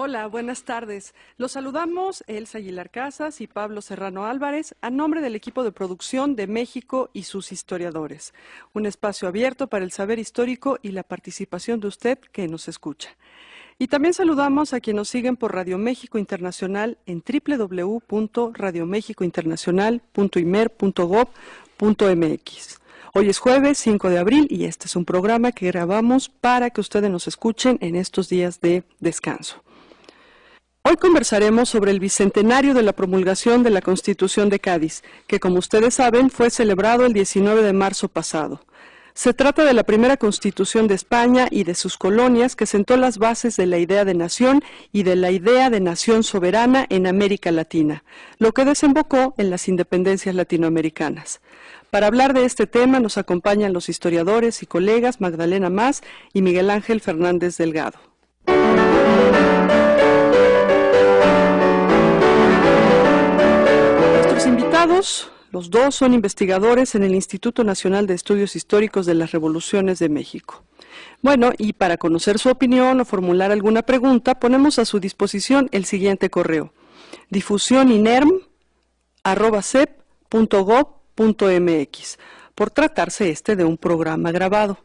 Hola, buenas tardes. Los saludamos Elsa Aguilar Casas y Pablo Serrano Álvarez a nombre del equipo de producción de México y sus historiadores. Un espacio abierto para el saber histórico y la participación de usted que nos escucha. Y también saludamos a quienes nos siguen por Radio México Internacional en www.radiomexicointernacional.imer.gov.mx. Hoy es jueves 5 de abril y este es un programa que grabamos para que ustedes nos escuchen en estos días de descanso. Hoy conversaremos sobre el bicentenario de la promulgación de la Constitución de Cádiz, que como ustedes saben fue celebrado el 19 de marzo pasado. Se trata de la primera Constitución de España y de sus colonias que sentó las bases de la idea de nación y de la idea de nación soberana en América Latina, lo que desembocó en las independencias latinoamericanas. Para hablar de este tema nos acompañan los historiadores y colegas Magdalena Mas y Miguel Ángel Fernández Delgado. Nuestros invitados, los dos son investigadores en el Instituto Nacional de Estudios Históricos de las Revoluciones de México. Bueno, y para conocer su opinión o formular alguna pregunta, ponemos a su disposición el siguiente correo: difusioninerm@cep.gov.mx, por tratarse de un programa grabado.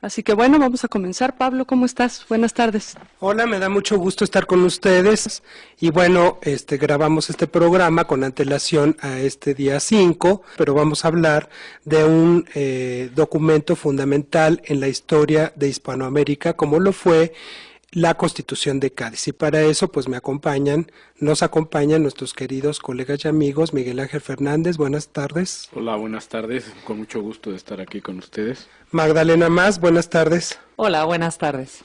Así que bueno, vamos a comenzar. Pablo, ¿cómo estás? Buenas tardes. Hola, me da mucho gusto estar con ustedes y bueno, grabamos este programa con antelación a este día 5, pero vamos a hablar de un documento fundamental en la historia de Hispanoamérica, como lo fue la Constitución de Cádiz. Y para eso pues nos acompañan nuestros queridos colegas y amigos. Miguel Ángel Fernández, buenas tardes. Hola, buenas tardes, con mucho gusto de estar aquí con ustedes. Magdalena Mas, buenas tardes. Hola, buenas tardes.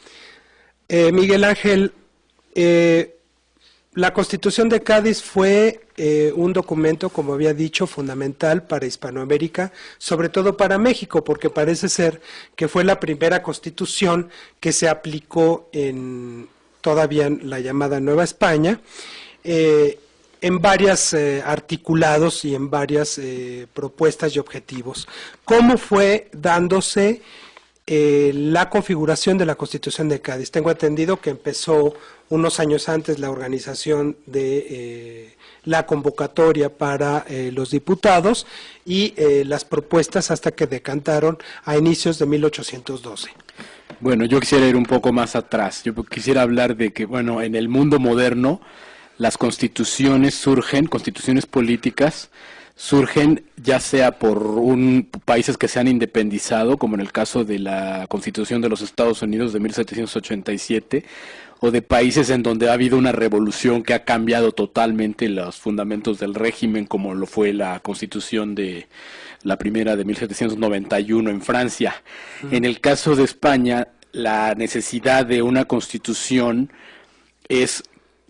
Miguel Ángel, la Constitución de Cádiz fue un documento, como había dicho, fundamental para Hispanoamérica, sobre todo para México, porque parece ser que fue la primera Constitución que se aplicó todavía en la llamada Nueva España, en varios articulados y en varias propuestas y objetivos. ¿Cómo fue dándose la configuración de la Constitución de Cádiz? Tengo entendido que empezó unos años antes la organización de la convocatoria para los diputados y las propuestas hasta que decantaron a inicios de 1812. Bueno, yo quisiera ir un poco más atrás. Yo quisiera hablar de que, bueno, en el mundo moderno las constituciones políticas surgen ya sea por países que se han independizado, como en el caso de la Constitución de los Estados Unidos de 1787, o de países en donde ha habido una revolución que ha cambiado totalmente los fundamentos del régimen, como lo fue la Constitución de la primera de 1791 en Francia. En el caso de España, la necesidad de una constitución es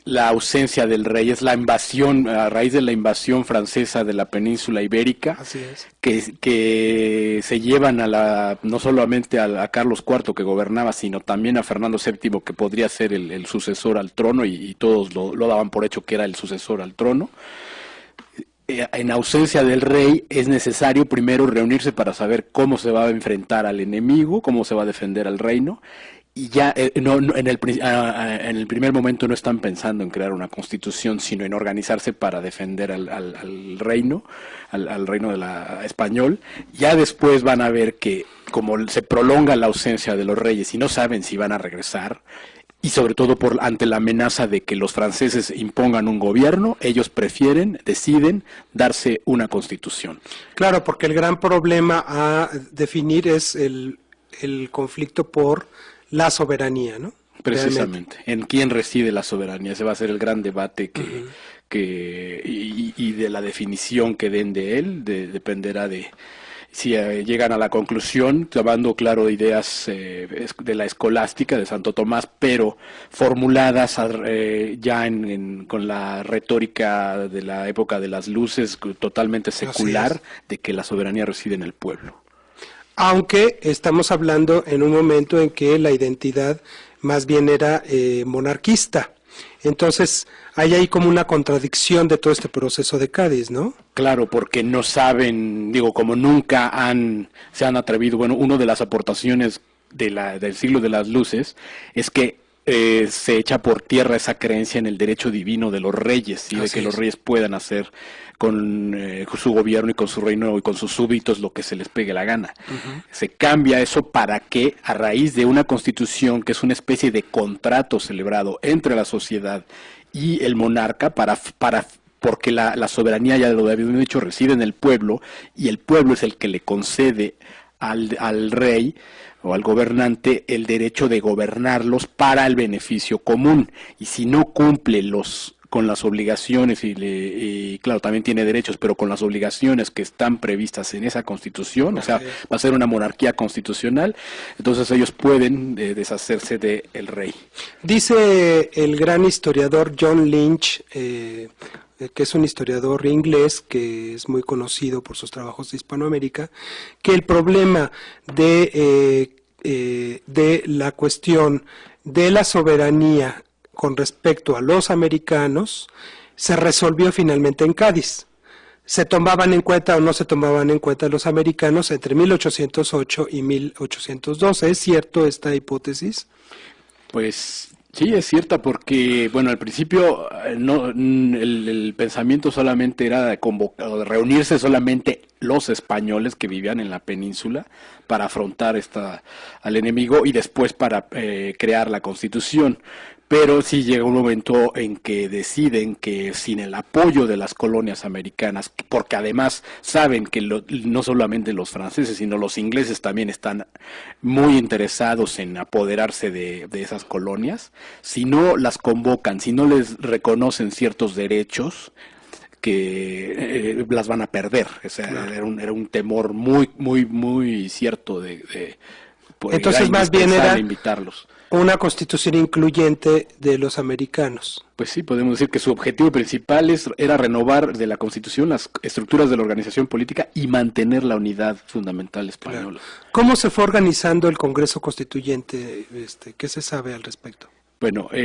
la ausencia del rey, es la invasión, a raíz de la invasión francesa de la península ibérica. Así es. que se llevan no solamente a Carlos IV que gobernaba, sino también a Fernando VII, que podría ser el sucesor al trono, y todos lo daban por hecho que era el sucesor al trono. En ausencia del rey es necesario primero reunirse para saber cómo se va a enfrentar al enemigo, cómo se va a defender al reino. Y ya en el primer momento no están pensando en crear una constitución, sino en organizarse para defender al reino, al reino español. Ya después van a ver que como se prolonga la ausencia de los reyes y no saben si van a regresar, y sobre todo ante la amenaza de que los franceses impongan un gobierno, ellos deciden darse una constitución. Claro, porque el gran problema a definir es el conflicto por la soberanía, ¿no? Precisamente, en quién reside la soberanía. Ese va a ser el gran debate y de la definición que den de él, dependerá de si llegan a la conclusión, tomando claro ideas de la escolástica de Santo Tomás, pero formuladas ya con la retórica de la época de las luces, totalmente secular, de que la soberanía reside en el pueblo. Aunque estamos hablando en un momento en que la identidad más bien era monarquista. Entonces, hay ahí como una contradicción de todo este proceso de Cádiz, ¿no? Claro, porque no saben, como nunca se han atrevido. Bueno, una de las aportaciones del siglo de las luces es que se echa por tierra esa creencia en el derecho divino de los reyes y de que los reyes puedan hacer con su gobierno y con su reino y con sus súbditos lo que se les pegue la gana. Se cambia eso para que, a raíz de una constitución que es una especie de contrato celebrado entre la sociedad y el monarca, porque la soberanía, ya lo habíamos dicho, reside en el pueblo, y el pueblo es el que le concede al rey o al gobernante el derecho de gobernarlos para el beneficio común, y si no cumple con las obligaciones y claro, también tiene derechos, pero con las obligaciones que están previstas en esa constitución, o sea, va a ser una monarquía constitucional, entonces ellos pueden deshacerse del rey. Dice el gran historiador John Lynch, que es un historiador inglés que es muy conocido por sus trabajos de Hispanoamérica, que el problema de la cuestión de la soberanía con respecto a los americanos se resolvió finalmente en Cádiz. ¿Se tomaban en cuenta o no se tomaban en cuenta los americanos entre 1808 y 1812? ¿Es cierto esta hipótesis? Pues sí, es cierta porque, bueno, al principio el pensamiento solamente era de reunirse solamente los españoles que vivían en la península para afrontar al enemigo y después para crear la Constitución. Pero sí llega un momento en que deciden que sin el apoyo de las colonias americanas, porque además saben que no solamente los franceses, sino los ingleses también están muy interesados en apoderarse de esas colonias, si no las convocan, si no les reconocen ciertos derechos, que las van a perder. O sea, era un temor muy, muy, muy cierto entonces más bien era invitarlos. Una constitución incluyente de los americanos. Pues sí, podemos decir que su objetivo principal era renovar de la Constitución las estructuras de la organización política y mantener la unidad fundamental española. Claro. ¿Cómo se fue organizando el Congreso Constituyente? ¿Qué se sabe al respecto? Bueno, ya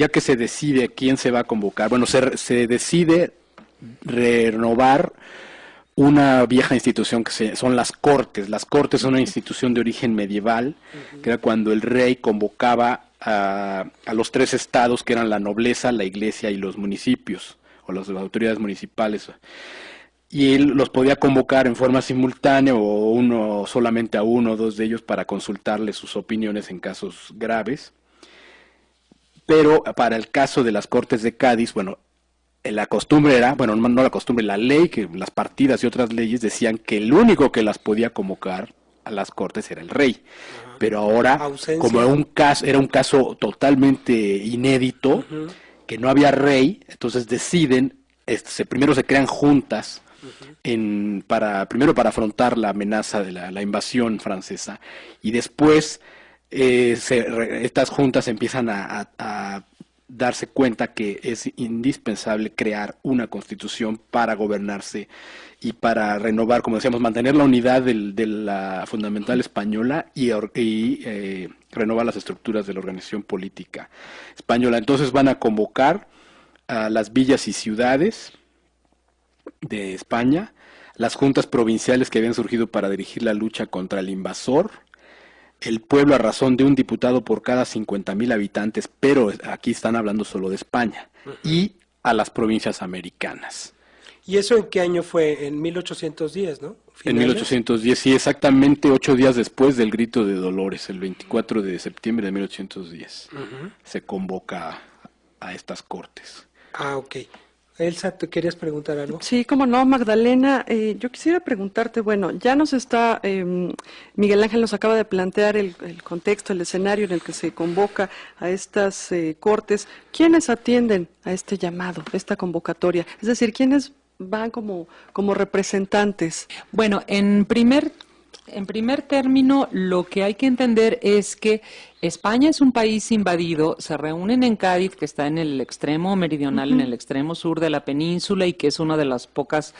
que se decide quién se va a convocar, bueno, se decide renovar una vieja institución que son las Cortes. Las Cortes son una institución de origen medieval, que era cuando el rey convocaba a los tres estados, que eran la nobleza, la iglesia y los municipios, o las autoridades municipales. Y él los podía convocar en forma simultánea, o solamente a uno o dos de ellos, para consultarles sus opiniones en casos graves. Pero para el caso de las Cortes de Cádiz, bueno, la costumbre era, bueno, no la costumbre, la ley, que las partidas y otras leyes decían que el único que las podía convocar a las Cortes era el rey. Pero ahora, como era un caso totalmente inédito, que no había rey, entonces deciden, primero se crean juntas, primero para afrontar la amenaza de la invasión francesa, y después estas juntas empiezan a darse cuenta que es indispensable crear una constitución para gobernarse y para renovar, como decíamos, mantener la unidad de la fundamental española y renovar las estructuras de la organización política española. Entonces van a convocar a las villas y ciudades de España, las juntas provinciales que habían surgido para dirigir la lucha contra el invasor, el pueblo a razón de un diputado por cada 50,000 habitantes, pero aquí están hablando solo de España, y a las provincias americanas. ¿Y eso en qué año fue? En 1810, ¿no? ¿Finales? En 1810, sí, exactamente 8 días después del Grito de Dolores, el 24 de septiembre de 1810, se convoca a estas cortes. Ah, ok. Elsa, ¿te querías preguntar algo? Sí, cómo no, Magdalena. Yo quisiera preguntarte, bueno, ya Miguel Ángel nos acaba de plantear el contexto, el escenario en el que se convoca a estas cortes. ¿Quiénes atienden a este llamado, esta convocatoria? Es decir, ¿quiénes van como representantes? Bueno, en primer término, lo que hay que entender es que España es un país invadido, se reúnen en Cádiz, que está en el extremo meridional, en el extremo sur de la península, y que es una de las pocas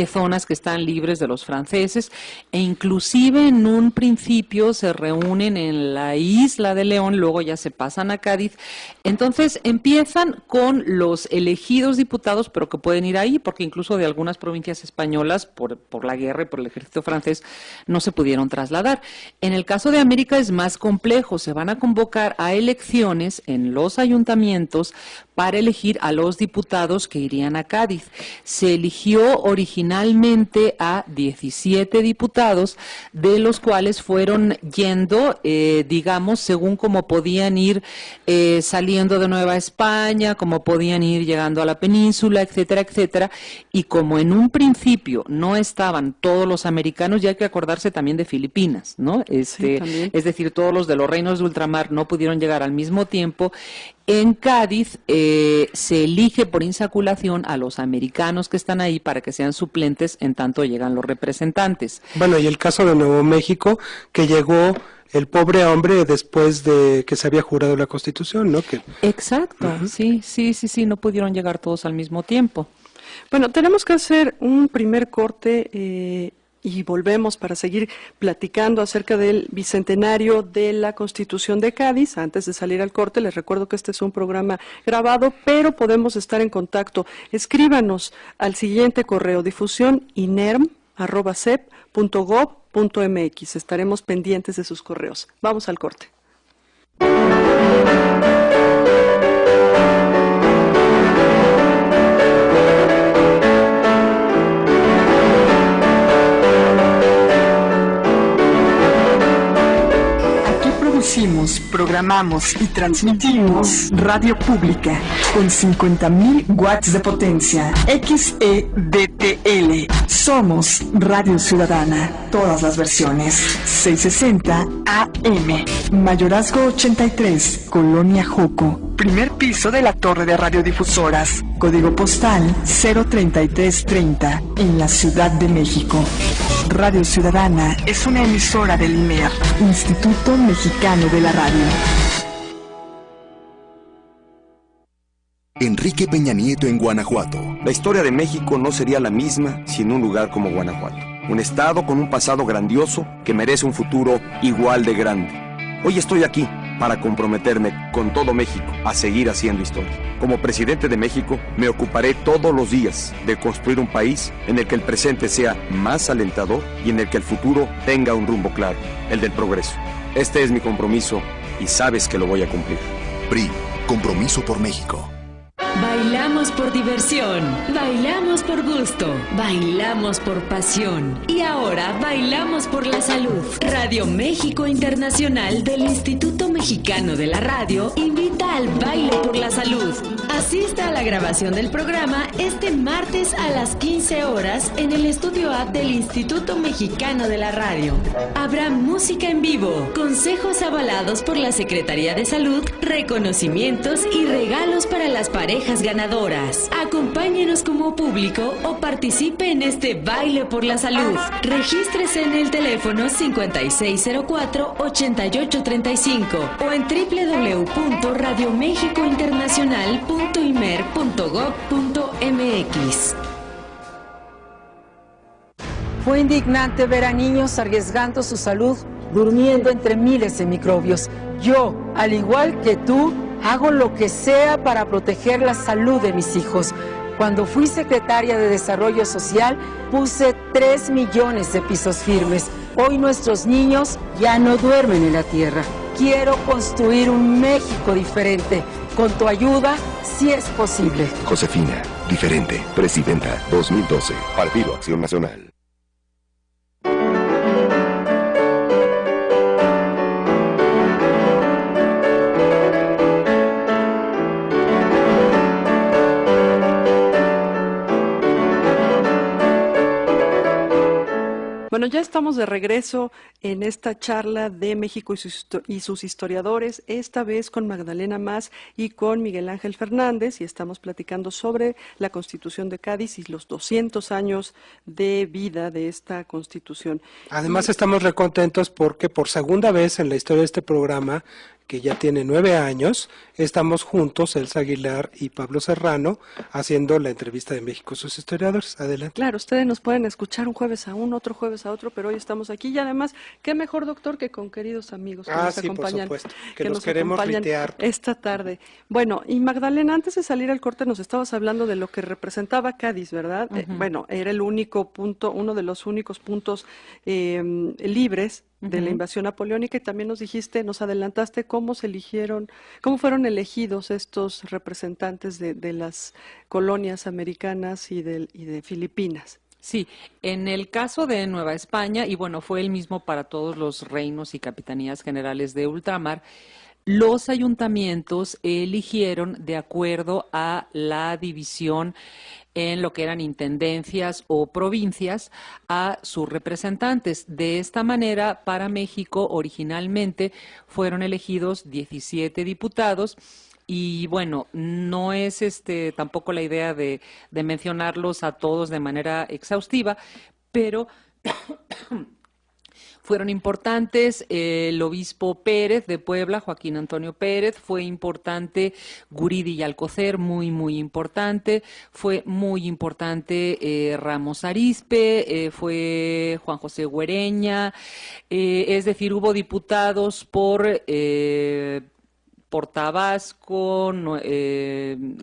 zonas que están libres de los franceses, e inclusive en un principio se reúnen en la isla de León, luego ya se pasan a Cádiz. Entonces empiezan con los elegidos diputados, pero que pueden ir ahí, porque incluso de algunas provincias españolas, por la guerra y por el ejército francés, no se pudieron trasladar. En el caso de América es más complejo, se se van a convocar a elecciones en los ayuntamientos para elegir a los diputados que irían a Cádiz. Se eligió originalmente a 17 diputados, de los cuales fueron yendo, digamos, según cómo podían ir saliendo de Nueva España, cómo podían ir llegando a la península, etcétera, etcétera. Y como en un principio no estaban todos los americanos, ya hay que acordarse también de Filipinas, ¿no? Sí, Es decir, todos los de los reinos de ultramar no pudieron llegar al mismo tiempo. En Cádiz se elige por insaculación a los americanos que están ahí para que sean suplentes en tanto llegan los representantes. Bueno, y el caso de Nuevo México, que llegó el pobre hombre después de que se había jurado la Constitución, ¿no? Exacto, sí, no pudieron llegar todos al mismo tiempo. Bueno, tenemos que hacer un primer corte y volvemos para seguir platicando acerca del bicentenario de la Constitución de Cádiz. Antes de salir al corte, les recuerdo que este es un programa grabado, pero podemos estar en contacto. Escríbanos al siguiente correo: difusión@cep.gov.mx. Estaremos pendientes de sus correos. Vamos al corte. Producimos, programamos y transmitimos radio pública con 50.000 watts de potencia. XEDTL. Somos Radio Ciudadana. Todas las versiones. 660 AM. Mayorazgo 83. Colonia Joco. Primer piso de la torre de radiodifusoras. Código postal 03330. En la Ciudad de México. Radio Ciudadana es una emisora del IMER, Instituto Mexicano de la Radio. Enrique Peña Nieto en Guanajuato. La historia de México no sería la misma sin un lugar como Guanajuato. Un estado con un pasado grandioso que merece un futuro igual de grande. Hoy estoy aquí para comprometerme con todo México a seguir haciendo historia. Como presidente de México, me ocuparé todos los días de construir un país en el que el presente sea más alentador y en el que el futuro tenga un rumbo claro, el del progreso. Este es mi compromiso y sabes que lo voy a cumplir. PRI, Compromiso por México. Bailamos por diversión, bailamos por gusto, bailamos por pasión y ahora bailamos por la salud. Radio México Internacional del Instituto Mexicano de la Radio invita al baile por la salud. Asista a la grabación del programa este martes a las 15 horas en el estudio A del Instituto Mexicano de la Radio. Habrá música en vivo, consejos avalados por la Secretaría de Salud, reconocimientos y regalos para las parejas ganadoras. Acompáñenos como público o participe en este baile por la salud. Regístrese en el teléfono 5604-8835 o en www.radiomexicointernacional.imer.gov.mx. Fue indignante ver a niños arriesgando su salud durmiendo entre miles de microbios. Yo, al igual que tú, hago lo que sea para proteger la salud de mis hijos. Cuando fui secretaria de Desarrollo Social, puse 3 millones de pisos firmes. Hoy nuestros niños ya no duermen en la tierra. Quiero construir un México diferente. Con tu ayuda, sí es posible. Josefina, diferente, presidenta, 2012, Partido Acción Nacional. Bueno, ya estamos de regreso en esta charla de México y sus historiadores, esta vez con Magdalena Mas y con Miguel Ángel Fernández, y estamos platicando sobre la Constitución de Cádiz y los 200 años de vida de esta Constitución. Además estamos recontentos porque por segunda vez en la historia de este programa, que ya tiene 9 años, estamos juntos, Elsa Aguilar y Pablo Serrano, haciendo la entrevista de México y sus historiadores. Adelante. Claro, ustedes nos pueden escuchar un jueves a uno, otro jueves a otro, pero hoy estamos aquí y además, qué mejor, doctor, que con queridos amigos que nos acompañan. Por supuesto, que nos queremos ritear esta tarde. Bueno, y Magdalena, antes de salir al corte nos estabas hablando de lo que representaba Cádiz, ¿verdad? Bueno, era el único punto, uno de los únicos puntos libres de la invasión napoleónica, y también nos dijiste, nos adelantaste cómo se eligieron, cómo fueron elegidos estos representantes de las colonias americanas y de Filipinas. Sí, en el caso de Nueva España, y bueno, fue el mismo para todos los reinos y capitanías generales de ultramar, los ayuntamientos eligieron de acuerdo a la división en lo que eran intendencias o provincias a sus representantes. De esta manera, para México originalmente fueron elegidos 17 diputados. Y bueno, no es tampoco la idea de mencionarlos a todos de manera exhaustiva, pero fueron importantes. El obispo Pérez de Puebla, Joaquín Antonio Pérez, fue importante. Guridi y Alcocer, muy importante. Fue muy importante Ramos Arizpe, fue Juan José Güereña. Es decir, hubo diputados por Tabasco,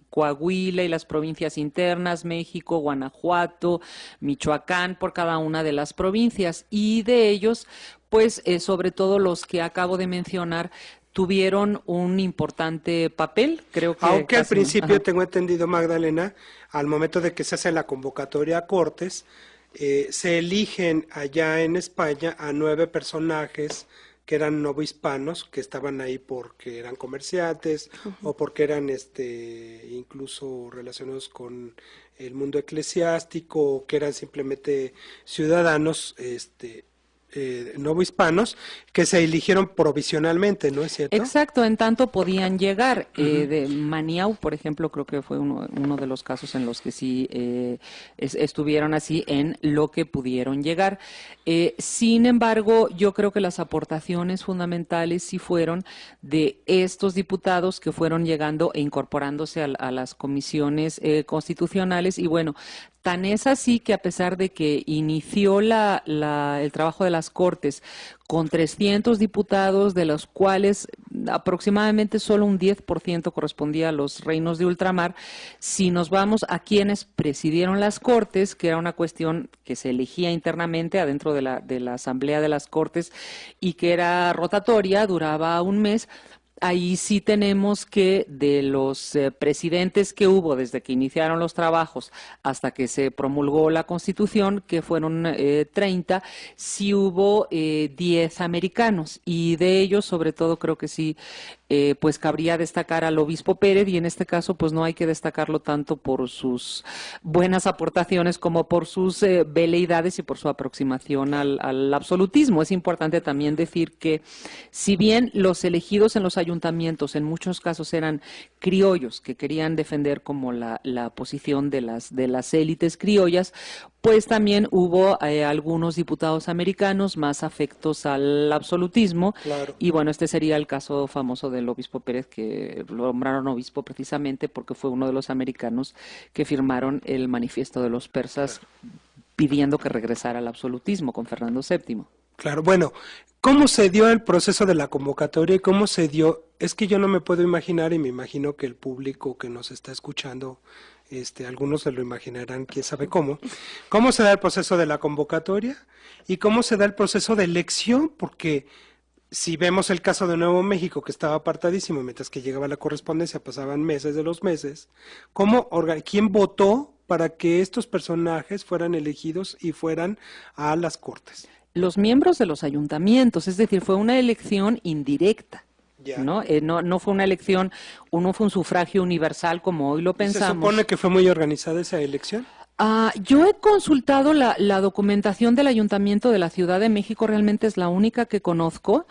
Coahuila y las provincias internas, México, Guanajuato, Michoacán, por cada una de las provincias. Y de ellos, pues, sobre todo los que acabo de mencionar, tuvieron un importante papel, creo que... Aunque al principio, tengo entendido, Magdalena, al momento de que se hace la convocatoria a Cortes, se eligen allá en España a 9 personajes que eran novohispanos, que estaban ahí porque eran comerciantes o porque eran incluso relacionados con el mundo eclesiástico, o que eran simplemente ciudadanos novohispanos, que se eligieron provisionalmente, ¿no es cierto? Exacto, en tanto podían llegar. De Maniau, por ejemplo, creo que fue uno de los casos en los que sí estuvieron así, en lo que pudieron llegar. Sin embargo, yo creo que las aportaciones fundamentales sí fueron de estos diputados que fueron llegando e incorporándose a las comisiones constitucionales. Y bueno, tan es así que, a pesar de que inició el trabajo de las Cortes con 300 diputados, de los cuales aproximadamente solo un 10% correspondía a los reinos de ultramar, si nos vamos a quienes presidieron las Cortes, que era una cuestión que se elegía internamente adentro de la Asamblea de las Cortes y que era rotatoria, duraba un mes. Ahí sí tenemos que de los presidentes que hubo desde que iniciaron los trabajos hasta que se promulgó la Constitución, que fueron 30, sí hubo 10 americanos, y de ellos sobre todo creo que sí pues cabría destacar al obispo Pérez, y en este caso pues no hay que destacarlo tanto por sus buenas aportaciones como por sus veleidades y por su aproximación al absolutismo. Es importante también decir que si bien los elegidos en los ayuntamientos en muchos casos eran criollos que querían defender como la posición de las élites criollas, pues también hubo algunos diputados americanos más afectos al absolutismo. Claro. Y bueno, este sería el caso famoso del obispo Pérez, que lo nombraron obispo precisamente porque fue uno de los americanos que firmaron el manifiesto de los persas pidiendo que regresara al absolutismo con Fernando VII. Claro, bueno, ¿cómo se dio el proceso de la convocatoria y cómo se dio? Es que yo no me puedo imaginar, y me imagino que el público que nos está escuchando, algunos se lo imaginarán, quién sabe cómo se da el proceso de la convocatoria y cómo se da el proceso de elección, porque si vemos el caso de Nuevo México, que estaba apartadísimo, mientras que llegaba la correspondencia pasaban meses de los meses, ¿quién votó para que estos personajes fueran elegidos y fueran a las Cortes? Los miembros de los ayuntamientos, es decir, fue una elección indirecta. ¿No? No fue una elección, no fue un sufragio universal como hoy lo pensamos. ¿Se supone que fue muy organizada esa elección? Yo he consultado la documentación del Ayuntamiento de la Ciudad de México, realmente es la única que conozco,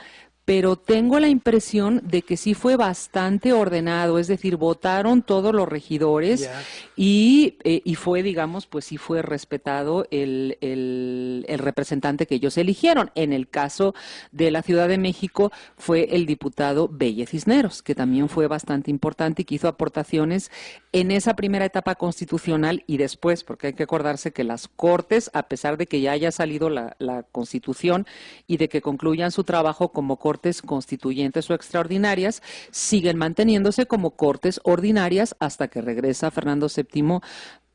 pero tengo la impresión de que sí fue bastante ordenado, es decir, votaron todos los regidores y fue, digamos, pues sí fue respetado el representante que ellos eligieron. En el caso de la Ciudad de México fue el diputado Belle Cisneros, que también fue bastante importante y que hizo aportaciones en esa primera etapa constitucional y después, porque hay que acordarse que las Cortes, a pesar de que ya haya salido la Constitución y de que concluyan su trabajo como Cortes constituyentes o extraordinarias, siguen manteniéndose como Cortes ordinarias hasta que regresa Fernando VII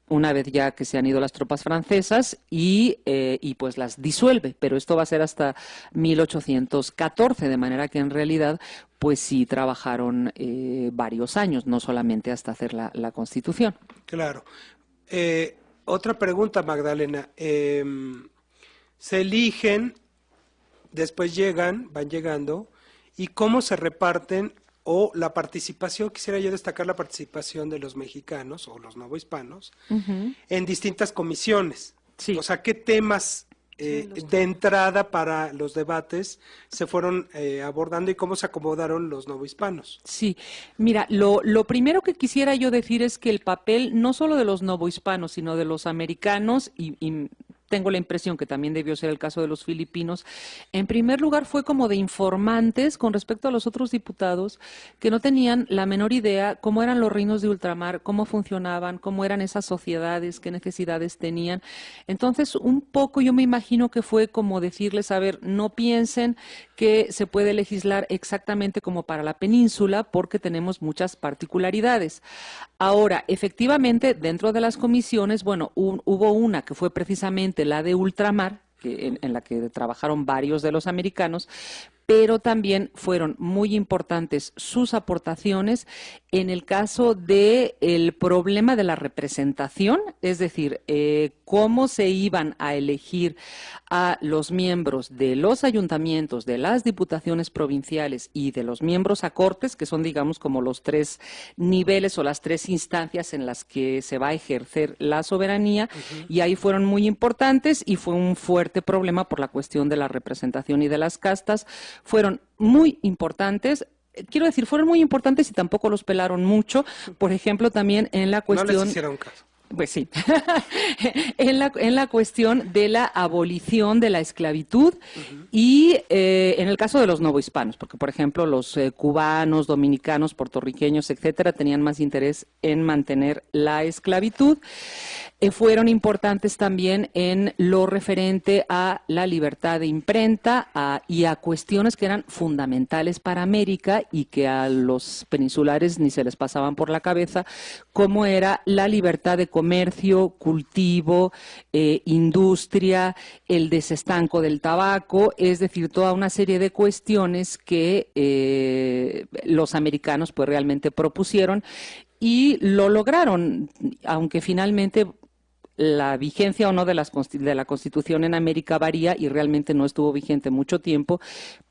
una vez ya que se han ido las tropas francesas y pues las disuelve, pero esto va a ser hasta 1814, de manera que en realidad pues sí trabajaron varios años, no solamente hasta hacer la Constitución. Claro. Otra pregunta, Magdalena. Se eligen, después van llegando, ¿y cómo se reparten? O la participación, quisiera yo destacar la participación de los mexicanos o los novohispanos en distintas comisiones. Sí. O sea, ¿qué temas de entrada para los debates se fueron abordando y cómo se acomodaron los novohispanos? Sí, mira, lo primero que quisiera yo decir es que el papel no solo de los novohispanos, sino de los americanos y tengo la impresión que también debió ser el caso de los filipinos, en primer lugar fue como de informantes con respecto a los otros diputados que no tenían la menor idea cómo eran los reinos de ultramar, cómo funcionaban, cómo eran esas sociedades, qué necesidades tenían. Entonces, un poco yo me imagino que fue como decirles, a ver, no piensen que se puede legislar exactamente como para la península porque tenemos muchas particularidades. Ahora, efectivamente, dentro de las comisiones, bueno, hubo una que fue precisamente la de ultramar, en la que trabajaron varios de los americanos, pero también fueron muy importantes sus aportaciones en el caso del problema de la representación, es decir, cómo se iban a elegir a los miembros de los ayuntamientos, de las diputaciones provinciales y de los miembros a cortes, que son, digamos, como los tres niveles o las tres instancias en las que se va a ejercer la soberanía, y ahí fueron muy importantes y fue un fuerte problema por la cuestión de la representación y de las castas. Fueron muy importantes. Quiero decir, fueron muy importantes y tampoco los pelaron mucho. Por ejemplo, también en la cuestión... No les hicieron caso. Pues sí, en la cuestión de la abolición de la esclavitud y en el caso de los novohispanos, porque por ejemplo los cubanos, dominicanos, puertorriqueños, etcétera, tenían más interés en mantener la esclavitud. Fueron importantes también en lo referente a la libertad de imprenta y a cuestiones que eran fundamentales para América y que a los peninsulares ni se les pasaban por la cabeza, como era la libertad de comercio, cultivo, industria, el desestanco del tabaco, es decir, toda una serie de cuestiones que los americanos pues realmente propusieron y lo lograron, aunque finalmente la vigencia o no de la Constitución en América varía y realmente no estuvo vigente mucho tiempo,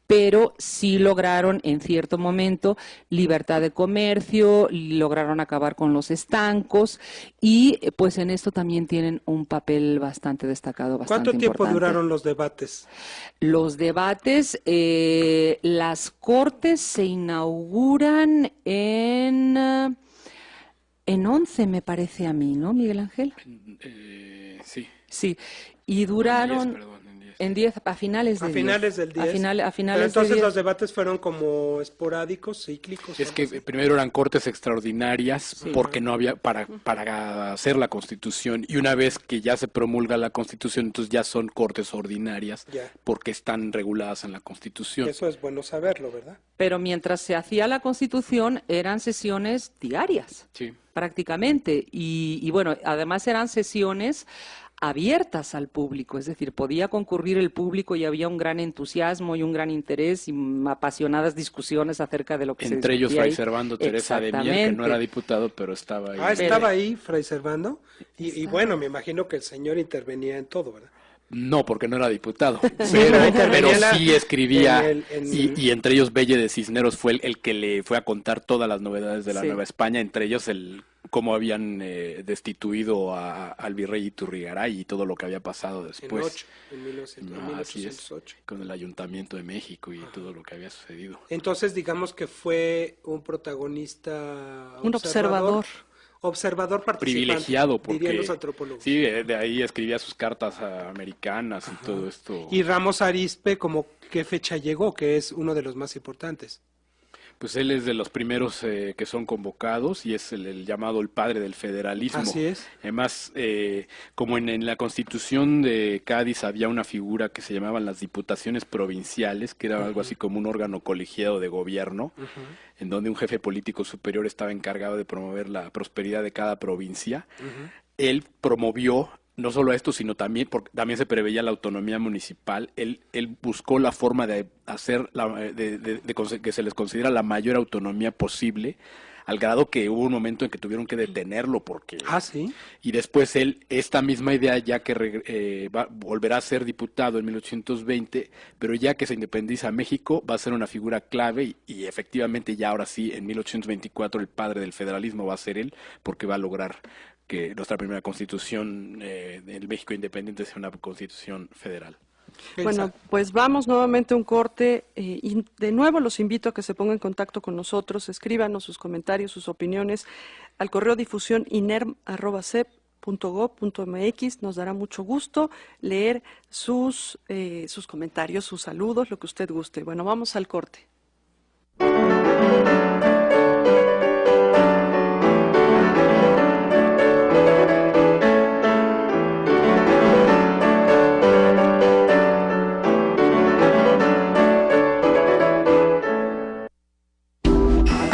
pero sí lograron en cierto momento libertad de comercio, lograron acabar con los estancos y pues en esto también tienen un papel bastante destacado, bastante ¿Cuánto tiempo importante. duraron los debates? Los debates, las cortes se inauguran en 11, me parece a mí, ¿no, Miguel Ángel? Sí. Sí, y duraron... En 10, a finales del 10. A finales del 10. A finales Pero entonces del 10. los debates fueron como esporádicos, cíclicos. Es que primero eran cortes extraordinarias Sí. porque no había para hacer la Constitución, y una vez que ya se promulga la Constitución, entonces ya son cortes ordinarias Ya. porque están reguladas en la Constitución. Eso es bueno saberlo, ¿verdad? Pero mientras se hacía la Constitución eran sesiones diarias, Sí. prácticamente. Y bueno, además eran sesiones abiertas al público, es decir, podía concurrir el público y había un gran entusiasmo y un gran interés y apasionadas discusiones acerca de lo que se Entre ellos discutía Fray ahí. Servando Teresa de Mier, que no Exactamente. era diputado, pero estaba ahí. Ah, estaba ahí Fray Servando. Y bueno, me imagino que el señor intervenía en todo, ¿verdad? No, porque no era diputado, pero intervenía pero sí escribía, en y entre ellos Belle de Cisneros fue el que le fue a contar todas las novedades de la Sí. Nueva España, entre ellos cómo habían destituido al virrey Iturrigaray y todo lo que había pasado después. En 1808. Con el Ayuntamiento de México y todo lo que había sucedido. Entonces, digamos que fue un protagonista Un observador. Observador participante, Privilegiado, dirían porque los antropólogos. sí, de ahí escribía sus cartas americanas y todo esto. Y Ramos Arizpe, ¿como qué fecha llegó? Que es uno de los más importantes. Pues él es de los primeros que son convocados y es el llamado el padre del federalismo. Así es. Además, como en la Constitución de Cádiz había una figura que se llamaban las diputaciones provinciales, que era algo así como un órgano colegiado de gobierno, en donde un jefe político superior estaba encargado de promover la prosperidad de cada provincia. él promovió no solo esto, sino también, porque también se preveía la autonomía municipal. Él buscó la forma de hacer que se les considera la mayor autonomía posible, al grado que hubo un momento en que tuvieron que detenerlo porque... ¿sí? Y después él, esta misma idea, ya que volverá a ser diputado en 1820, pero ya que se independiza México, va a ser una figura clave y efectivamente ya ahora sí, en 1824, el padre del federalismo va a ser él, porque va a lograr que nuestra primera constitución del México independiente sea una constitución federal. Bueno, pues vamos nuevamente a un corte y de nuevo los invito a que se pongan en contacto con nosotros, escríbanos sus comentarios, sus opiniones al correo difusión iner@cep.gov.mx. Nos dará mucho gusto leer sus comentarios, sus saludos, lo que usted guste. Bueno, vamos al corte.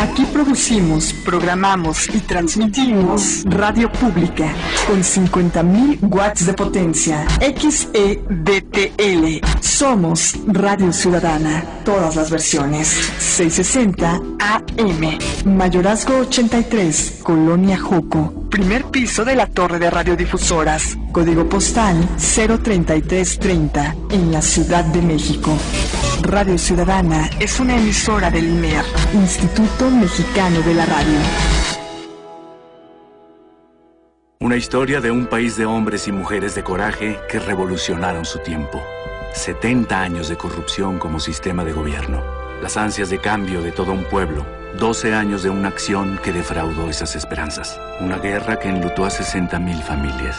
Aquí producimos, programamos y transmitimos radio pública con 50.000 watts de potencia. XEDTL. Somos Radio Ciudadana. Todas las versiones. 660 AM. Mayorazgo 83. Colonia Joco. Primer piso de la torre de radiodifusoras. Código postal 03330. En la Ciudad de México. Radio Ciudadana es una emisora del INER, Instituto Mexicano de la Radio. Una historia de un país de hombres y mujeres de coraje que revolucionaron su tiempo. 70 años de corrupción como sistema de gobierno. Las ansias de cambio de todo un pueblo. 12 años de una acción que defraudó esas esperanzas. Una guerra que enlutó a 60.000 familias.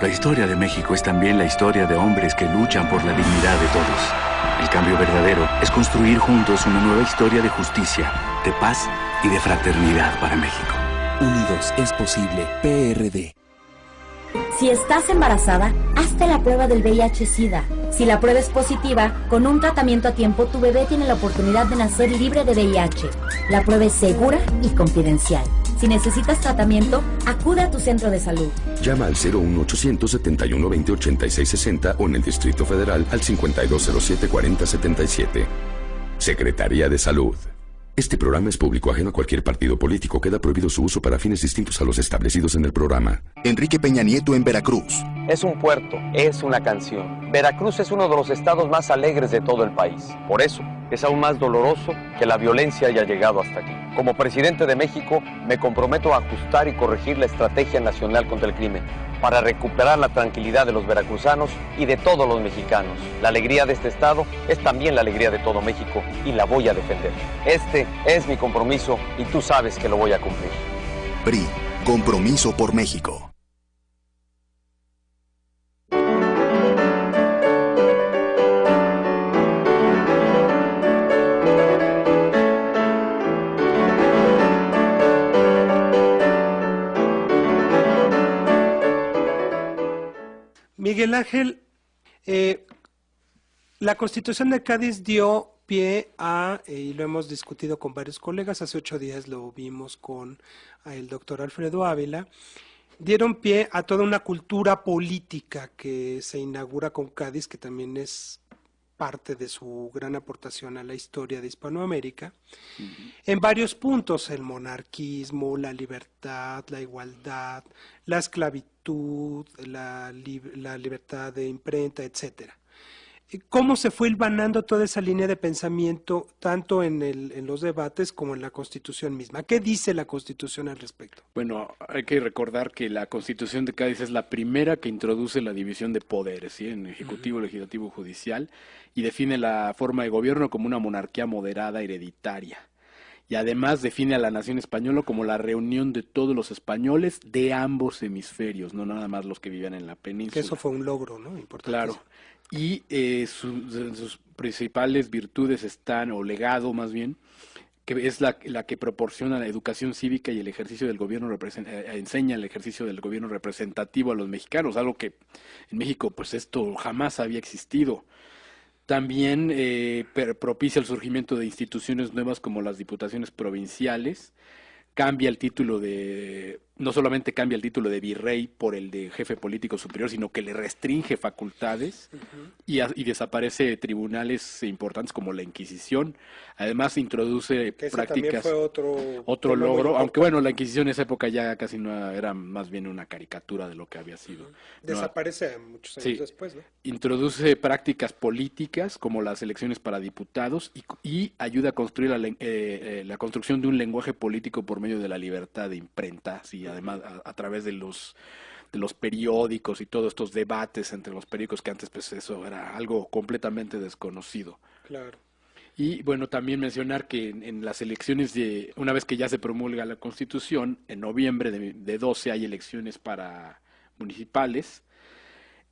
La historia de México es también la historia de hombres que luchan por la dignidad de todos. El cambio verdadero es construir juntos una nueva historia de justicia, de paz y de fraternidad para México. Unidos es posible. PRD. Si estás embarazada, hazte la prueba del VIH-Sida. Si la prueba es positiva, con un tratamiento a tiempo, tu bebé tiene la oportunidad de nacer libre de VIH. La prueba es segura y confidencial. Si necesitas tratamiento, acude a tu centro de salud. Llama al 01800 71 20 86 60 o en el Distrito Federal al 5207 40 77. Secretaría de Salud. Este programa es público, ajeno a cualquier partido político. Queda prohibido su uso para fines distintos a los establecidos en el programa. Enrique Peña Nieto en Veracruz. Es un puerto, es una canción. Veracruz es uno de los estados más alegres de todo el país. Por eso, es aún más doloroso que la violencia haya llegado hasta aquí. Como presidente de México, me comprometo a ajustar y corregir la estrategia nacional contra el crimen, para recuperar la tranquilidad de los veracruzanos y de todos los mexicanos. La alegría de este estado es también la alegría de todo México y la voy a defender. Este es mi compromiso y tú sabes que lo voy a cumplir. PRI, Compromiso por México. Miguel Ángel, la Constitución de Cádiz dio pie a, y lo hemos discutido con varios colegas, hace 8 días lo vimos con el doctor Alfredo Ávila, dieron pie a toda una cultura política que se inaugura con Cádiz, que también es parte de su gran aportación a la historia de Hispanoamérica, en varios puntos: el monarquismo, la libertad, la igualdad, la esclavitud, la libertad de imprenta, etcétera. ¿Cómo se fue hilvanando toda esa línea de pensamiento, tanto en los debates como en la Constitución misma? ¿Qué dice la Constitución al respecto? Bueno, hay que recordar que la Constitución de Cádiz es la primera que introduce la división de poderes, ¿sí?, en Ejecutivo, Legislativo, Judicial, y define la forma de gobierno como una monarquía moderada hereditaria. Y además define a la nación española como la reunión de todos los españoles de ambos hemisferios, no nada más los que vivían en la península. Que eso fue un logro, ¿no? Importante. Claro. Y sus principales virtudes están, o legado más bien, que es la que proporciona la educación cívica y el ejercicio del gobierno, enseña el ejercicio del gobierno representativo a los mexicanos, algo que en México pues esto jamás había existido. También propicia el surgimiento de instituciones nuevas como las diputaciones provinciales, cambia el título de no solamente cambia el título de virrey por el de jefe político superior, sino que le restringe facultades y desaparece tribunales importantes como la Inquisición. Además introduce que ese prácticas... también fue otro logro, aunque bueno, la Inquisición en esa época ya casi no era, más bien una caricatura de lo que había sido. Desaparece muchos años después, ¿no? Introduce prácticas políticas como las elecciones para diputados y ayuda a construir la construcción de un lenguaje político por medio de la libertad de imprenta, y además a través de los periódicos y todos estos debates entre los periódicos, que antes pues eso era algo completamente desconocido. Claro. Y bueno, también mencionar que en las elecciones una vez que ya se promulga la Constitución, en noviembre de 12 hay elecciones para municipales,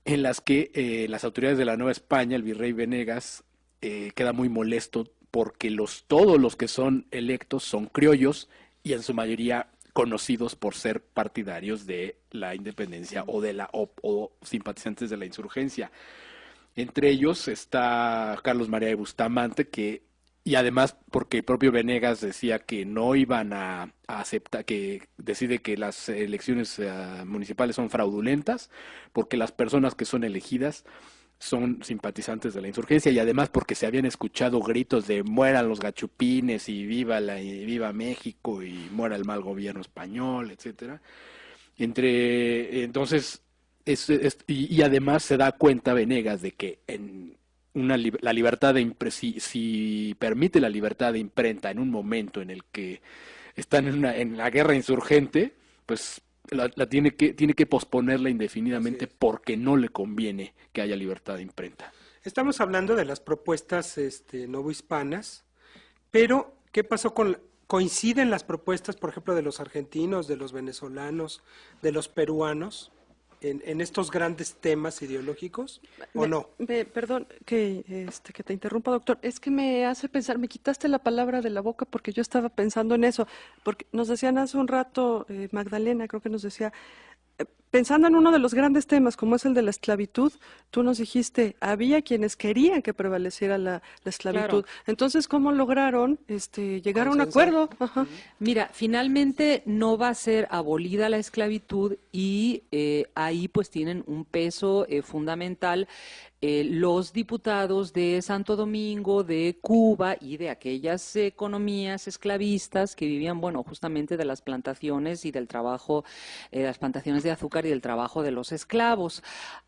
en las que las autoridades de la Nueva España, el virrey Venegas, queda muy molesto porque todos los que son electos son criollos y en su mayoría conocidos por ser partidarios de la independencia o simpatizantes de la insurgencia. Entre ellos está Carlos María de Bustamante, y además porque el propio Venegas decía que no iban a aceptar, que decide que las elecciones municipales son fraudulentas, porque las personas que son elegidas son simpatizantes de la insurgencia, y además porque se habían escuchado gritos de mueran los gachupines y viva México y muera el mal gobierno español, etcétera. Entonces y además se da cuenta Venegas de que la libertad si permite la libertad de imprenta en un momento en el que están en la guerra insurgente, pues tiene que posponerla indefinidamente porque no le conviene que haya libertad de imprenta. Estamos hablando de las propuestas novohispanas, pero ¿qué pasó coinciden las propuestas, por ejemplo, de los argentinos, de los venezolanos, de los peruanos en estos grandes temas ideológicos o no? Perdón que te interrumpa, doctor. Es que me hace pensar, me quitaste la palabra de la boca porque yo estaba pensando en eso. Porque nos decían hace un rato, Magdalena, creo que nos decía, pensando en uno de los grandes temas como es el de la esclavitud, tú nos dijiste, había quienes querían que prevaleciera la esclavitud. Claro. Entonces, ¿cómo lograron llegar a un acuerdo? Ajá. Mira, finalmente no va a ser abolida la esclavitud y ahí pues tienen un peso fundamental los diputados de Santo Domingo, de Cuba y de aquellas economías esclavistas que vivían, bueno, justamente de las plantaciones y del trabajo, las plantaciones de azúcar y del trabajo de los esclavos.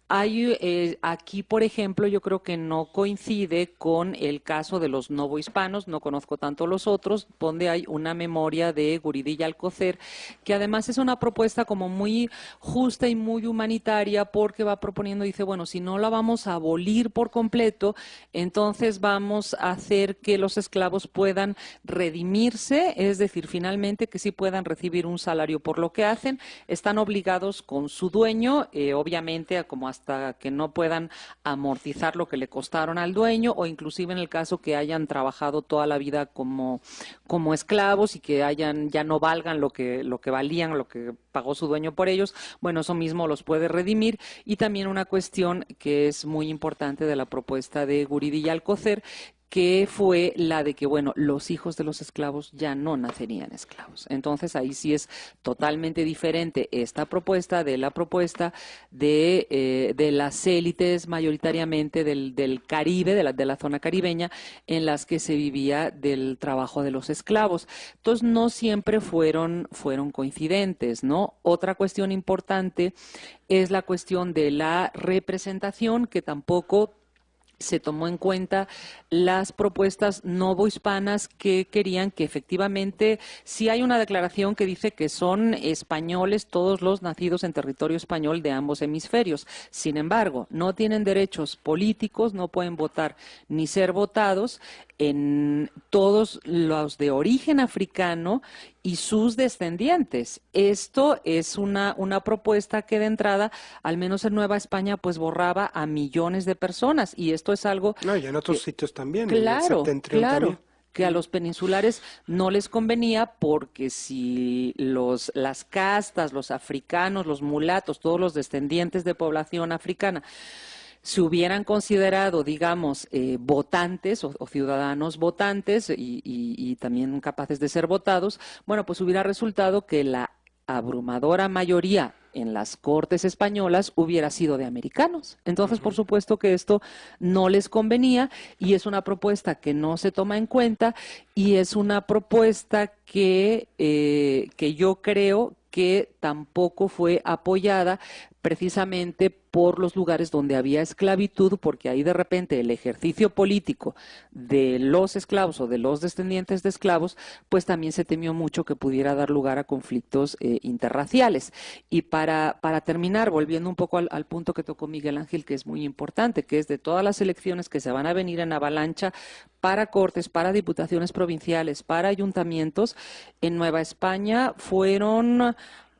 Hay aquí, por ejemplo, yo creo que no coincide con el caso de los novohispanos, no conozco tanto los otros, donde hay una memoria de Guridi y Alcocer, que además es una propuesta como muy justa y muy humanitaria, porque va proponiendo, dice, bueno, si no la vamos a abolir por completo, entonces vamos a hacer que los esclavos puedan redimirse, es decir, finalmente que sí puedan recibir un salario por lo que hacen, están obligados con su dueño, obviamente a como hasta que no puedan amortizar lo que le costaron al dueño, o inclusive en el caso que hayan trabajado toda la vida como esclavos y que ya no valgan lo que valían, lo que pagó su dueño por ellos, bueno, eso mismo los puede redimir. Y también una cuestión que es muy importante de la propuesta de Guridi y Alcocer, que fue la de que, bueno, los hijos de los esclavos ya no nacerían esclavos. Entonces, ahí sí es totalmente diferente esta propuesta de la propuesta de las élites mayoritariamente del Caribe, de la zona caribeña, en las que se vivía del trabajo de los esclavos. Entonces, no siempre fueron coincidentes, ¿no? Otra cuestión importante es la cuestión de la representación, que tampoco se tomó en cuenta las propuestas novohispanas que querían que efectivamente, sí hay una declaración que dice que son españoles todos los nacidos en territorio español de ambos hemisferios. Sin embargo, no tienen derechos políticos, no pueden votar ni ser votados en todos los de origen africano y sus descendientes. Esto es una propuesta que de entrada, al menos en Nueva España, pues borraba a millones de personas, y esto es algo... No, y en otros sitios también. Claro, en el septentrión también. Que a los peninsulares no les convenía, porque si las castas, los africanos, los mulatos, todos los descendientes de población africana se hubieran considerado, digamos, votantes o ciudadanos votantes y también capaces de ser votados, bueno, pues hubiera resultado que la abrumadora mayoría en las Cortes españolas hubiera sido de americanos. Entonces, por supuesto que esto no les convenía y es una propuesta que no se toma en cuenta y es una propuesta que yo creo que tampoco fue apoyada precisamente por los lugares donde había esclavitud, porque ahí de repente el ejercicio político de los esclavos o de los descendientes de esclavos, pues también se temió mucho que pudiera dar lugar a conflictos interraciales. Y para terminar, volviendo un poco al punto que tocó Miguel Ángel, que es muy importante, que es de todas las elecciones que se van a venir en avalancha para cortes, para diputaciones provinciales, para ayuntamientos, en Nueva España fueron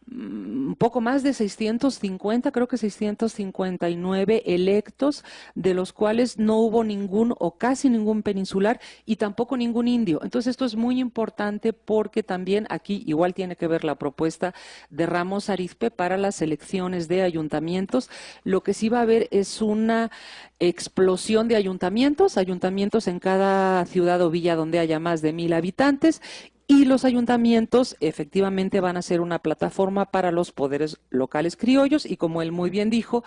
un poco más de 650, creo que 659 electos, de los cuales no hubo ningún o casi ningún peninsular y tampoco ningún indio. Entonces esto es muy importante porque también aquí igual tiene que ver la propuesta de Ramos Arizpe para las elecciones de ayuntamientos. Lo que sí va a haber es una explosión de ayuntamientos en cada ciudad o villa donde haya más de 1,000 habitantes. Y los ayuntamientos efectivamente van a ser una plataforma para los poderes locales criollos y, como él muy bien dijo,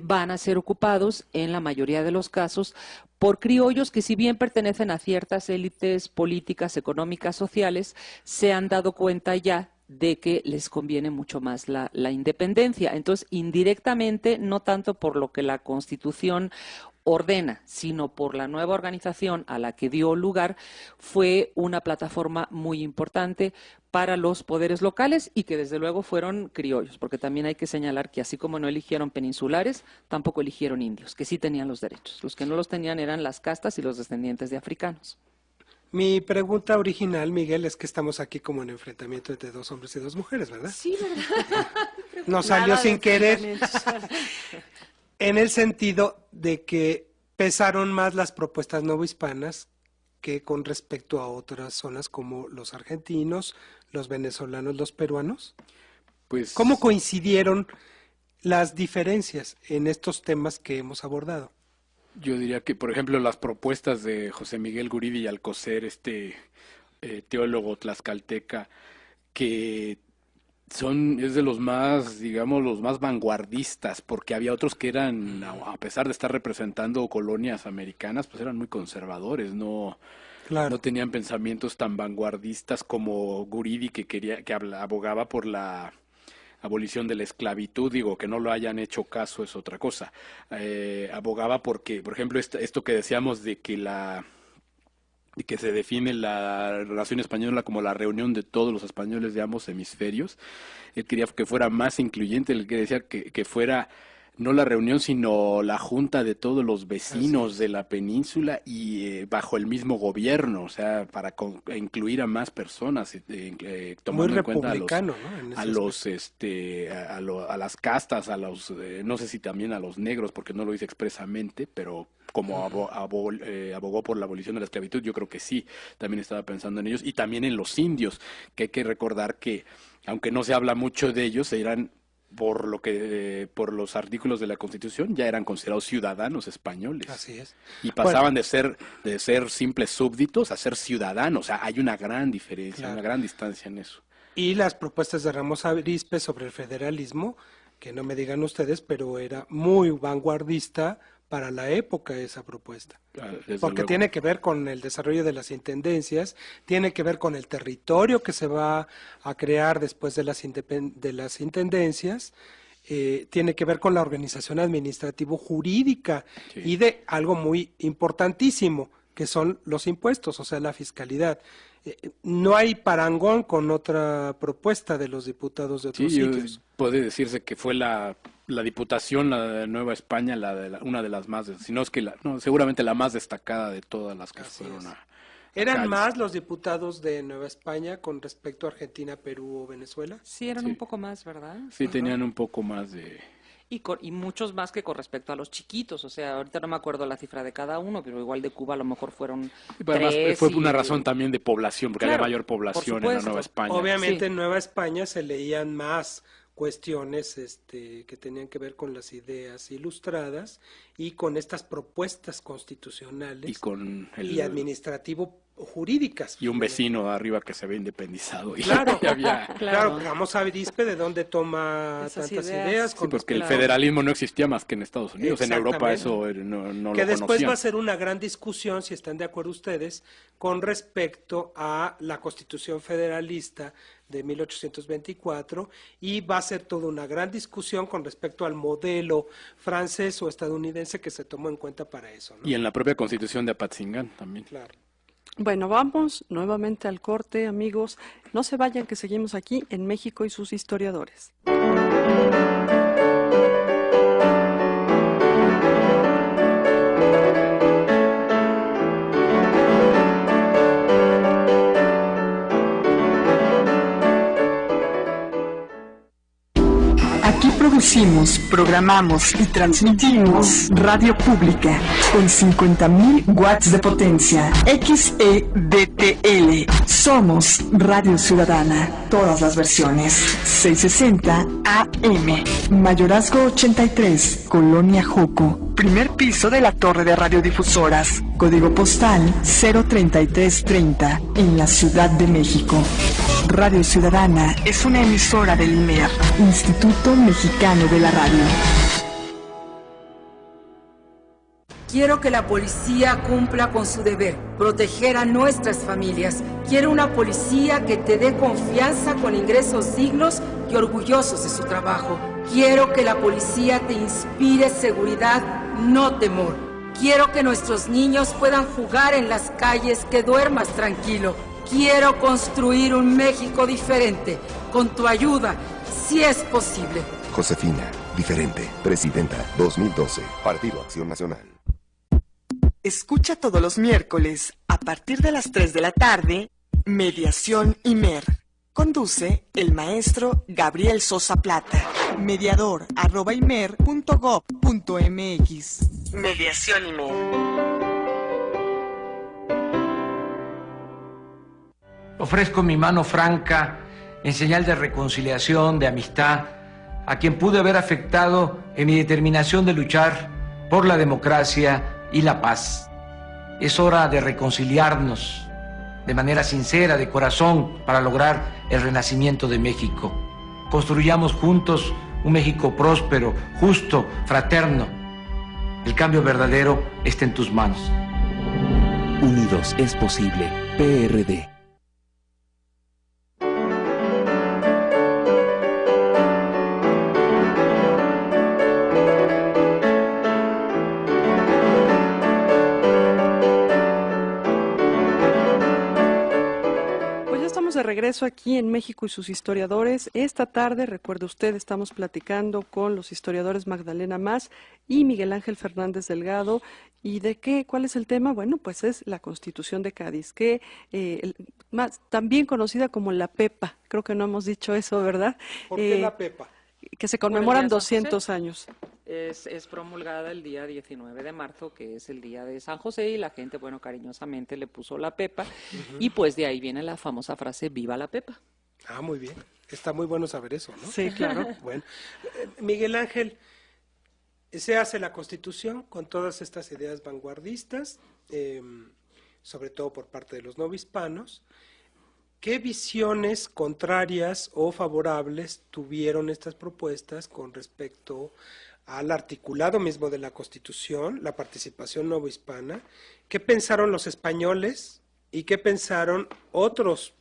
van a ser ocupados en la mayoría de los casos por criollos que, si bien pertenecen a ciertas élites políticas, económicas, sociales, se han dado cuenta ya de que les conviene mucho más la independencia. Entonces, indirectamente, no tanto por lo que la Constitución ordena, sino por la nueva organización a la que dio lugar, fue una plataforma muy importante para los poderes locales y que desde luego fueron criollos, porque también hay que señalar que así como no eligieron peninsulares, tampoco eligieron indios, que sí tenían los derechos. Los que no los tenían eran las castas y los descendientes de africanos. Mi pregunta original, Miguel, es que estamos aquí como en enfrentamiento entre 2 hombres y 2 mujeres, ¿verdad? Sí, ¿verdad? Nos salió sin querer. En el sentido de que pesaron más las propuestas novohispanas que con respecto a otras zonas como los argentinos, los venezolanos, los peruanos. Pues, ¿cómo coincidieron las diferencias en estos temas que hemos abordado? Yo diría que, por ejemplo, las propuestas de José Miguel Guridi y Alcocer, teólogo tlaxcalteca, que es de los más, digamos, los más vanguardistas, porque había otros que eran, a pesar de estar representando colonias americanas, pues eran muy conservadores, no tenían pensamientos tan vanguardistas como Guridi, que abogaba por la abolición de la esclavitud. Digo, que no lo hayan hecho caso es otra cosa. Abogaba porque, por ejemplo, esto que decíamos de que se define la relación española como la reunión de todos los españoles de ambos hemisferios. Él quería que fuera más incluyente, él decía que fuera no la reunión, sino la junta de todos los vecinos de la península y bajo el mismo gobierno, o sea, para incluir a más personas, tomando en cuenta a las castas, no sé si también a los negros, porque no lo dice expresamente, pero como abogó por la abolición de la esclavitud, yo creo que sí, también estaba pensando en ellos, y también en los indios, que hay que recordar que, aunque no se habla mucho de ellos, eran, por los artículos de la Constitución, ya eran considerados ciudadanos españoles. Así es. Y pasaban de ser simples súbditos a ser ciudadanos. O sea, hay una gran diferencia, una gran distancia en eso. Y las propuestas de Ramos Arizpe sobre el federalismo, que no me digan ustedes, pero era muy vanguardista para la época esa propuesta. Porque tiene que ver con el desarrollo de las intendencias, tiene que ver con el territorio que se va a crear después de las intendencias, tiene que ver con la organización administrativo-jurídica y de algo muy importantísimo, que son los impuestos, o sea, la fiscalidad. No hay parangón con otra propuesta de los diputados de otros sitios. Puede decirse que fue la Diputación, la de Nueva España, una de las más, si no es que seguramente la más destacada de todas las que fueron ¿Eran más los diputados de Nueva España con respecto a Argentina, Perú o Venezuela? Sí, eran un poco más, ¿verdad? Sí, tenían un poco más de... Y muchos más que con respecto a los chiquitos, o sea, ahorita no me acuerdo la cifra de cada uno, pero igual de Cuba a lo mejor fueron además, fue una razón también de población, porque había mayor población en la Nueva España. Obviamente en Nueva España se leían más cuestiones que tenían que ver con las ideas ilustradas y con estas propuestas constitucionales y administrativo jurídicas. Y un vecino arriba que se ve independizado. Y Claro, había... claro, Ramos Arizpe de dónde toma Esas tantas ideas. ideas. Sí, porque el federalismo no existía más que en Estados Unidos. En Europa eso no que lo después conocían. va a ser una gran discusión, si están de acuerdo ustedes, con respecto a la Constitución Federalista de 1824, y va a ser toda una gran discusión con respecto al modelo francés o estadounidense que se tomó en cuenta para eso, ¿no? Y en la propia Constitución de Apatzingán también. Claro. Bueno, vamos nuevamente al corte, amigos. No se vayan, que seguimos aquí en México y sus historiadores. Aquí producimos, programamos y transmitimos radio pública con 50.000 watts de potencia. XEDTL. Somos Radio Ciudadana. Todas las versiones. 660 AM. Mayorazgo 83. Colonia Joco. Primer piso de la torre de radiodifusoras. Código postal 03330. En la Ciudad de México. Radio Ciudadana es una emisora del IMER, Instituto Mexicano de la Radio. Quiero que la policía cumpla con su deber, proteger a nuestras familias. Quiero una policía que te dé confianza con ingresos dignos y orgullosos de su trabajo. Quiero que la policía te inspire seguridad, no temor. Quiero que nuestros niños puedan jugar en las calles, que duermas tranquilo. Quiero construir un México diferente, con tu ayuda, si es posible. Josefina, diferente, presidenta 2012, Partido Acción Nacional. Escucha todos los miércoles, a partir de las 3 de la tarde, Mediación IMER. Conduce el maestro Gabriel Sosa Plata. mediador@imer.gov.mx. Mediación IMER. Ofrezco mi mano franca en señal de reconciliación, de amistad, a quien pude haber afectado en mi determinación de luchar por la democracia y la paz. Es hora de reconciliarnos de manera sincera, de corazón, para lograr el renacimiento de México. Construyamos juntos un México próspero, justo, fraterno. El cambio verdadero está en tus manos. Unidos es posible. PRD. De regreso aquí en México y sus historiadores. Esta tarde, recuerde usted, estamos platicando con los historiadores Magdalena Mas y Miguel Ángel Fernández Delgado. ¿Y de qué? ¿Cuál es el tema? Bueno, pues es la Constitución de Cádiz, que también conocida como la PEPA. Creo que no hemos dicho eso, ¿verdad? ¿Por qué la PEPA? Que se conmemoran 200 años. Es promulgada el día 19 de marzo, que es el día de San José, y la gente, bueno, cariñosamente le puso la Pepa, y pues de ahí viene la famosa frase, ¡viva la Pepa! Ah, muy bien. Está muy bueno saber eso, ¿no? Sí, claro. Bueno, Miguel Ángel, se hace la Constitución con todas estas ideas vanguardistas, sobre todo por parte de los novohispanos. ¿Qué visiones contrarias o favorables tuvieron estas propuestas con respecto al articulado mismo de la Constitución, la participación novohispana? ¿Qué pensaron los españoles y qué pensaron otros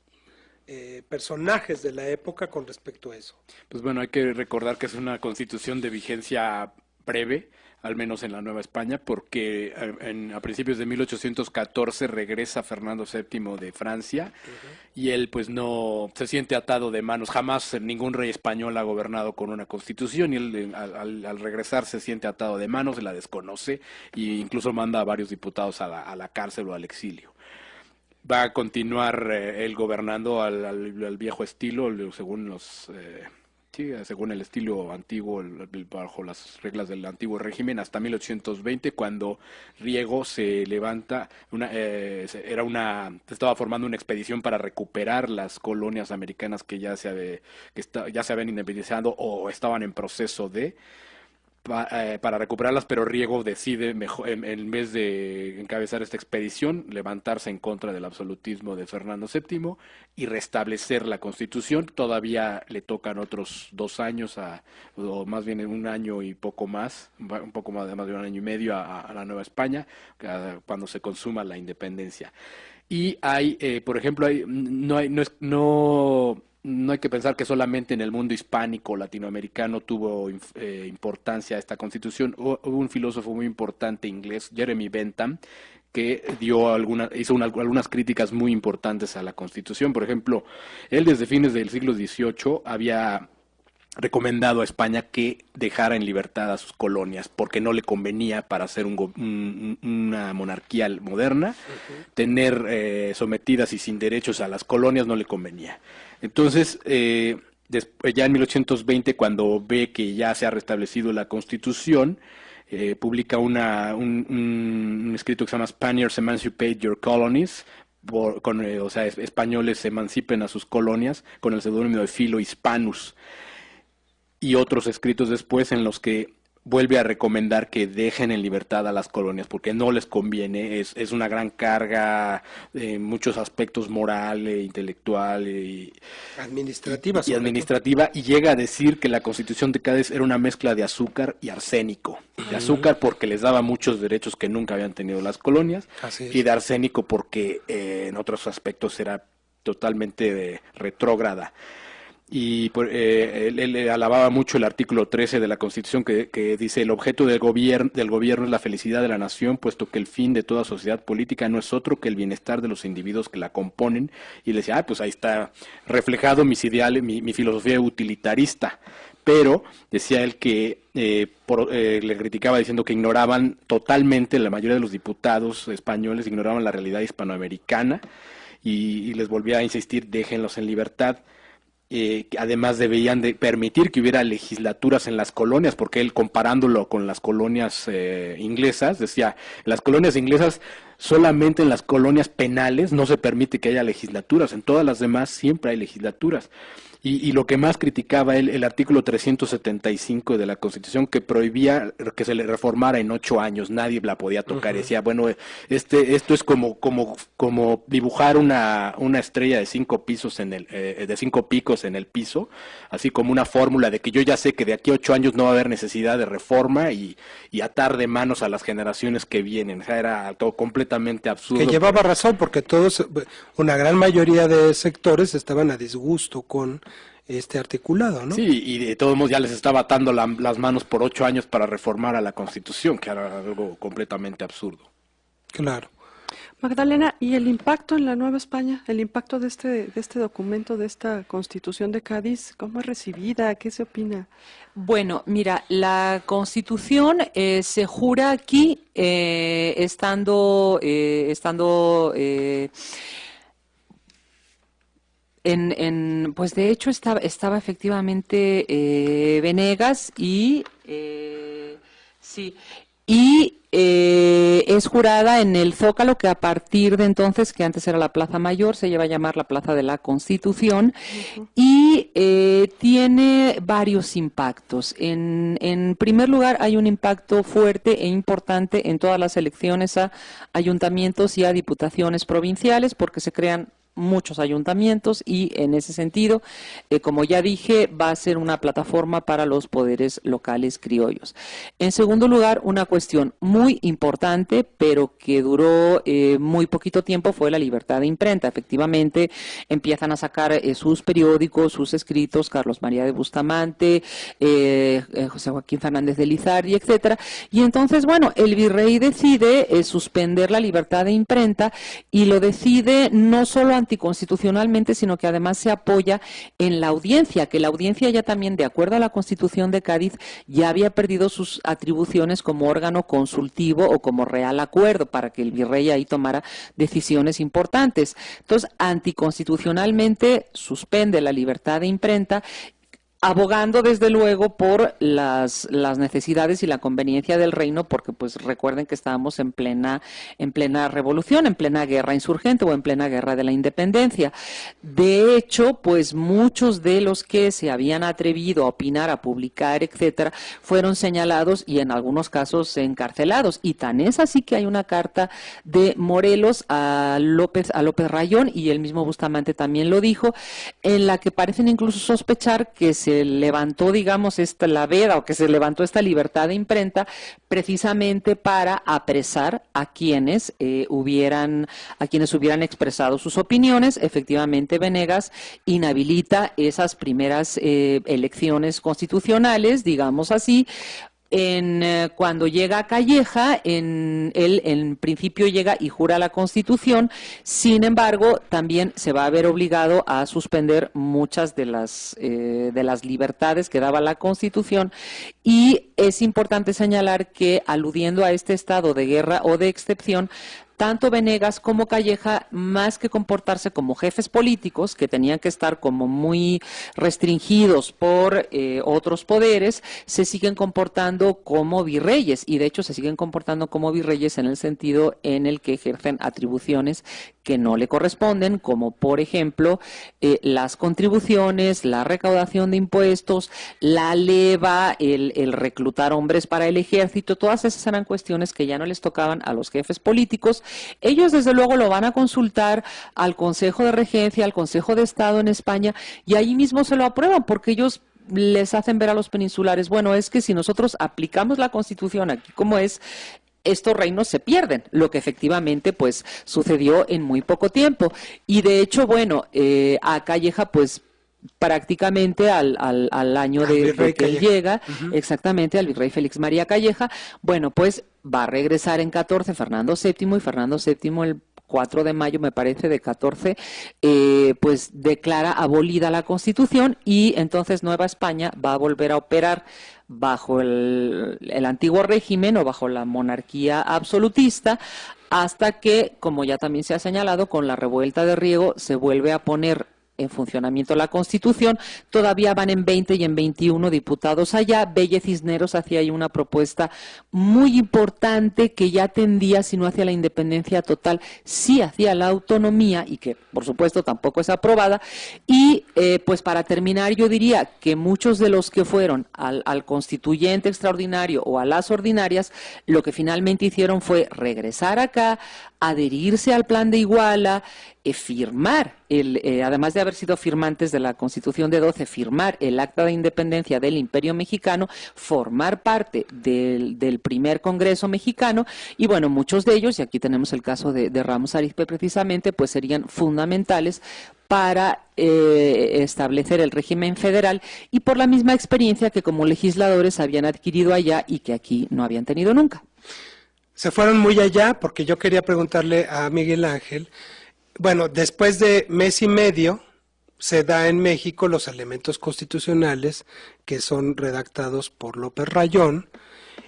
personajes de la época con respecto a eso? Pues bueno, hay que recordar que es una Constitución de vigencia breve, al menos en la Nueva España, porque a principios de 1814 regresa Fernando VII de Francia, y él pues no se siente atado de manos. Jamás ningún rey español ha gobernado con una constitución, y él al regresar se siente atado de manos, la desconoce e incluso manda a varios diputados a la cárcel o al exilio. Va a continuar él gobernando al viejo estilo, según los... según el estilo antiguo, bajo las reglas del antiguo régimen, hasta 1820, cuando Riego se levanta, estaba formando una expedición para recuperar las colonias americanas que ya se habían independizado o estaban en proceso de, para recuperarlas, pero Riego decide, en vez de encabezar esta expedición, levantarse en contra del absolutismo de Fernando VII y restablecer la Constitución. Todavía le tocan otros 2 años, o más bien 1 año y poco más, un poco más de 1 año y medio a la Nueva España, cuando se consuma la independencia. Y hay, por ejemplo, no hay que pensar que solamente en el mundo hispánico o latinoamericano tuvo importancia esta Constitución. Hubo un filósofo muy importante inglés, Jeremy Bentham, que hizo algunas críticas muy importantes a la Constitución. Por ejemplo, él desde fines del siglo XVIII había recomendado a España que dejara en libertad a sus colonias porque no le convenía para ser una monarquía moderna. Tener sometidas y sin derechos a las colonias no le convenía. Entonces, ya en 1820, cuando ve que ya se ha restablecido la Constitución, publica un escrito que se llama Spaniards Emancipate Your Colonies, o sea, españoles emancipen a sus colonias, con el seudónimo de Philo Hispanus, y otros escritos después en los que vuelve a recomendar que dejen en libertad a las colonias porque no les conviene, es una gran carga en muchos aspectos moral, intelectual y administrativa, y llega a decir que la Constitución de Cádiz era una mezcla de azúcar y arsénico. De azúcar porque les daba muchos derechos que nunca habían tenido las colonias, y de arsénico porque en otros aspectos era totalmente retrógrada. Y él alababa mucho el artículo 13 de la Constitución que dice: el objeto del gobierno es la felicidad de la nación, puesto que el fin de toda sociedad política no es otro que el bienestar de los individuos que la componen. Y le decía, pues ahí está reflejado mis ideales, mi filosofía utilitarista. Pero decía él que le criticaba diciendo que ignoraban totalmente, la mayoría de los diputados españoles ignoraban la realidad hispanoamericana, y les volvía a insistir, déjenlos en libertad. Además debían de permitir que hubiera legislaturas en las colonias, porque él, comparándolo con las colonias inglesas, decía, en las colonias inglesas, solamente en las colonias penales no se permite que haya legislaturas, en todas las demás siempre hay legislaturas. Y lo que más criticaba él, el artículo 375 de la Constitución, que prohibía que se le reformara en 8 años, nadie la podía tocar. Decía, bueno, esto es como dibujar una estrella de 5 pisos de 5 picos en el piso, así como una fórmula de que yo ya sé que de aquí a 8 años no va a haber necesidad de reforma, y atar de manos a las generaciones que vienen. O sea, era todo completamente absurdo. Que llevaba razón, porque una gran mayoría de sectores estaban a disgusto con este articulado, ¿no? Sí, y de todos modos ya les estaba atando las manos por 8 años para reformar a la Constitución, que era algo completamente absurdo. Claro. Magdalena, ¿y el impacto en la Nueva España, el impacto de este documento, de esta Constitución de Cádiz, cómo es recibida? ¿Qué se opina? Bueno, mira, la Constitución se jura aquí pues de hecho estaba efectivamente Venegas y sí. Y es jurada en el Zócalo, que a partir de entonces, que antes era la Plaza Mayor, se lleva a llamar la Plaza de la Constitución. Y tiene varios impactos. En primer lugar, hay un impacto fuerte e importante en todas las elecciones a ayuntamientos y a diputaciones provinciales, porque se crean muchos ayuntamientos y en ese sentido, como ya dije, va a ser una plataforma para los poderes locales criollos. En segundo lugar, una cuestión muy importante, pero que duró muy poquito tiempo, fue la libertad de imprenta. Efectivamente, empiezan a sacar sus periódicos, sus escritos, Carlos María de Bustamante, José Joaquín Fernández de Lizardi, etcétera. Y entonces, bueno, el virrey decide suspender la libertad de imprenta, y lo decide no solo anticonstitucionalmente, sino que además se apoya en la audiencia, que la audiencia ya también, de acuerdo a la Constitución de Cádiz, ya había perdido sus atribuciones como órgano consultivo o como real acuerdo para que el virrey ahí tomara decisiones importantes. Entonces, anticonstitucionalmente suspende la libertad de imprenta, abogando desde luego por las necesidades y la conveniencia del reino, porque pues recuerden que estábamos en plena revolución, en plena guerra insurgente o en plena guerra de la independencia. De hecho, pues muchos de los que se habían atrevido a opinar, a publicar, etcétera, fueron señalados y en algunos casos encarcelados. Y tan es así que hay una carta de Morelos a López Rayón, y el mismo Bustamante también lo dijo, en la que parecen incluso sospechar que se levantó, digamos, la veda, o que se levantó esta libertad de imprenta precisamente para apresar a quienes hubieran expresado sus opiniones. Efectivamente, Venegas inhabilita esas primeras elecciones constitucionales, digamos así. Cuando llega a Calleja, él en principio llega y jura la Constitución. Sin embargo, también se va a ver obligado a suspender muchas de las libertades que daba la Constitución, y es importante señalar que, aludiendo a este estado de guerra o de excepción, tanto Venegas como Calleja, más que comportarse como jefes políticos, que tenían que estar como muy restringidos por otros poderes, se siguen comportando como virreyes, y de hecho se siguen comportando como virreyes en el sentido en el que ejercen atribuciones que no le corresponden, como por ejemplo las contribuciones, la recaudación de impuestos, la leva, el reclutar hombres para el ejército. Todas esas eran cuestiones que ya no les tocaban a los jefes políticos. Ellos desde luego lo van a consultar al Consejo de Regencia, al Consejo de Estado en España, y ahí mismo se lo aprueban, porque ellos les hacen ver a los peninsulares, bueno, es que si nosotros aplicamos la Constitución aquí como es, estos reinos se pierden, lo que efectivamente pues sucedió en muy poco tiempo. Y de hecho, bueno, a Calleja pues prácticamente al año de que él llega, exactamente, al virrey Félix María Calleja, bueno, pues va a regresar en 14 Fernando VII, y Fernando VII el 4 de mayo, me parece, de 14, pues declara abolida la Constitución, y entonces Nueva España va a volver a operar bajo el antiguo régimen o bajo la monarquía absolutista, hasta que, como ya también se ha señalado, con la revuelta de Riego se vuelve a poner en funcionamiento la Constitución. Todavía van en 20 y en 21 diputados allá. Belle Cisneros hacía ahí una propuesta muy importante que ya tendía, si no hacia la independencia total, sí hacia la autonomía, y que por supuesto tampoco es aprobada. Y pues para terminar, yo diría que muchos de los que fueron al constituyente extraordinario o a las ordinarias, lo que finalmente hicieron fue regresar acá, adherirse al Plan de Iguala, firmar, además de haber sido firmantes de la Constitución de 12, firmar el Acta de Independencia del Imperio Mexicano, formar parte del primer Congreso mexicano, y bueno, muchos de ellos, y aquí tenemos el caso de Ramos Arizpe precisamente, pues serían fundamentales para establecer el régimen federal, y por la misma experiencia que como legisladores habían adquirido allá y que aquí no habían tenido nunca. Se fueron muy allá, porque yo quería preguntarle a Miguel Ángel. Bueno, después de mes y medio se da en México los elementos constitucionales que son redactados por López Rayón,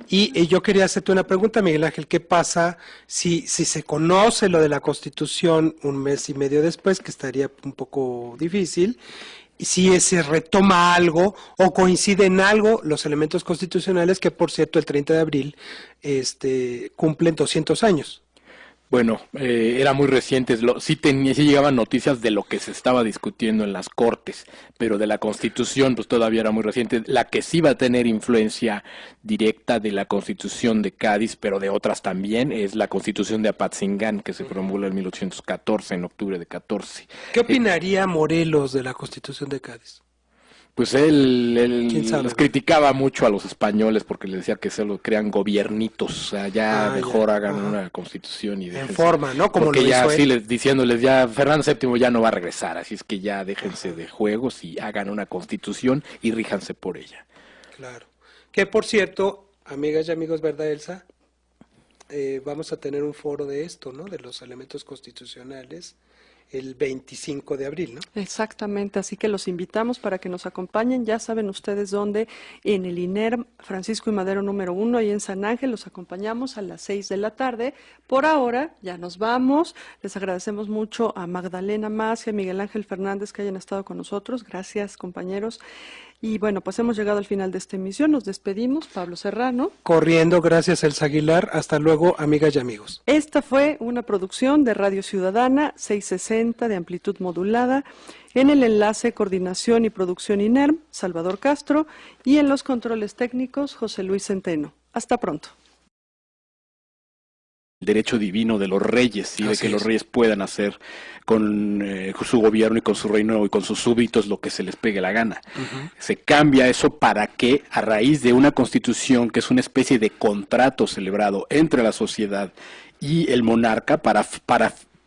y yo quería hacerte una pregunta, Miguel Ángel. ¿Qué pasa si se conoce lo de la Constitución un mes y medio después, que estaría un poco difícil, si se retoma algo o coincide en algo los elementos constitucionales, que por cierto el 30 de abril cumplen 200 años? Bueno, era muy reciente, sí llegaban noticias de lo que se estaba discutiendo en las Cortes, pero de la Constitución pues todavía era muy reciente. La que sí va a tener influencia directa de la Constitución de Cádiz, pero de otras también, es la Constitución de Apatzingán, que se promulgó en 1814, en octubre de 14. ¿Qué opinaría Morelos de la Constitución de Cádiz? Pues él les criticaba mucho a los españoles porque les decía que solo crean gobiernitos, o sea, ya mejor hagan una constitución y déjense, en forma, ¿no? Como porque lo ya hizo así él. diciéndoles ya Fernando VII ya no va a regresar, así es que ya déjense de juegos y hagan una constitución y ríjanse por ella. Claro. Que por cierto, amigas y amigos, ¿verdad, Elsa? Vamos a tener un foro de esto, ¿no? De los elementos constitucionales, el 25 de abril, ¿no? Exactamente, así que los invitamos para que nos acompañen. Ya saben ustedes dónde, en el INER Francisco y Madero número 1, ahí en San Ángel. Los acompañamos a las 6 de la tarde. Por ahora, ya nos vamos. Les agradecemos mucho a Magdalena Mas y a Miguel Ángel Fernández que hayan estado con nosotros. Gracias, compañeros. Y bueno, pues hemos llegado al final de esta emisión, nos despedimos, Pablo Serrano. Corriendo, gracias Elsa Aguilar, hasta luego amigas y amigos. Esta fue una producción de Radio Ciudadana 660 de amplitud modulada, en el enlace, coordinación y producción INERM, Salvador Castro, y en los controles técnicos, José Luis Centeno. Hasta pronto. El derecho divino de los reyes y de que los reyes puedan hacer con su gobierno y con su reino y con sus súbditos lo que se les pegue la gana. Se cambia eso para que, a raíz de una constitución que es una especie de contrato celebrado entre la sociedad y el monarca,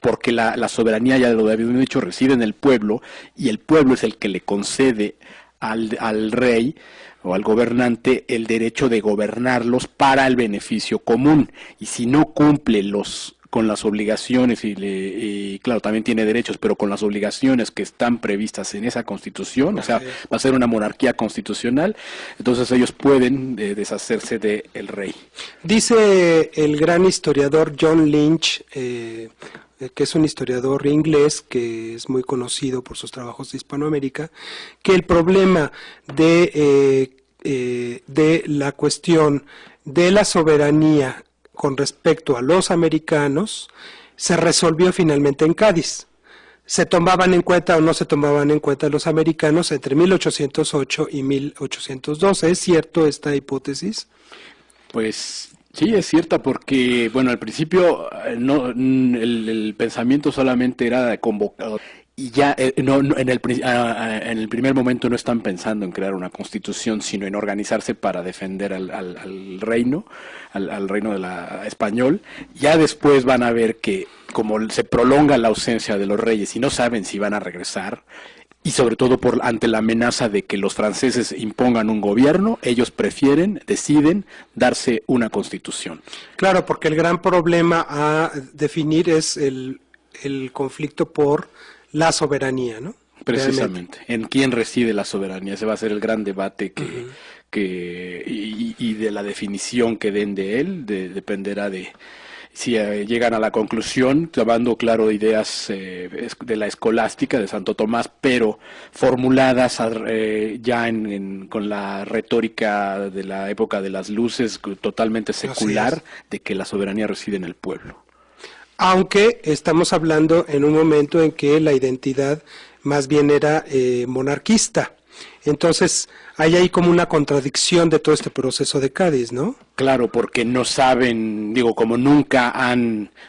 porque la soberanía, ya lo habíamos dicho, reside en el pueblo, y el pueblo es el que le concede al rey o al gobernante el derecho de gobernarlos para el beneficio común, y si no cumple con las obligaciones, y claro, también tiene derechos, pero con las obligaciones que están previstas en esa constitución, o sea, va a ser una monarquía constitucional, entonces ellos pueden deshacerse del rey. Dice el gran historiador John Lynch, que es un historiador inglés que es muy conocido por sus trabajos de Hispanoamérica, que el problema de la cuestión de la soberanía con respecto a los americanos se resolvió finalmente en Cádiz. ¿Se tomaban en cuenta o no se tomaban en cuenta los americanos entre 1808 y 1812? ¿Es cierto esta hipótesis? Pues sí, es cierta, porque, bueno, al principio el pensamiento solamente era de convocador, y ya en el primer momento no están pensando en crear una constitución, sino en organizarse para defender al reino, al reino español. Ya después van a ver que, como se prolonga la ausencia de los reyes y no saben si van a regresar, y sobre todo ante la amenaza de que los franceses impongan un gobierno, ellos deciden darse una constitución. Claro, porque el gran problema a definir es el conflicto por la soberanía, ¿no? Precisamente, en quién reside la soberanía. Ese va a ser el gran debate y de la definición que den de él, dependerá de si llegan a la conclusión, tomando claro ideas de la escolástica de Santo Tomás, pero formuladas ya con la retórica de la época de las luces, totalmente secular, de que la soberanía reside en el pueblo. Aunque estamos hablando en un momento en que la identidad más bien era monarquista. Entonces, hay ahí como una contradicción de todo este proceso de Cádiz, ¿no? Claro, porque no saben, como nunca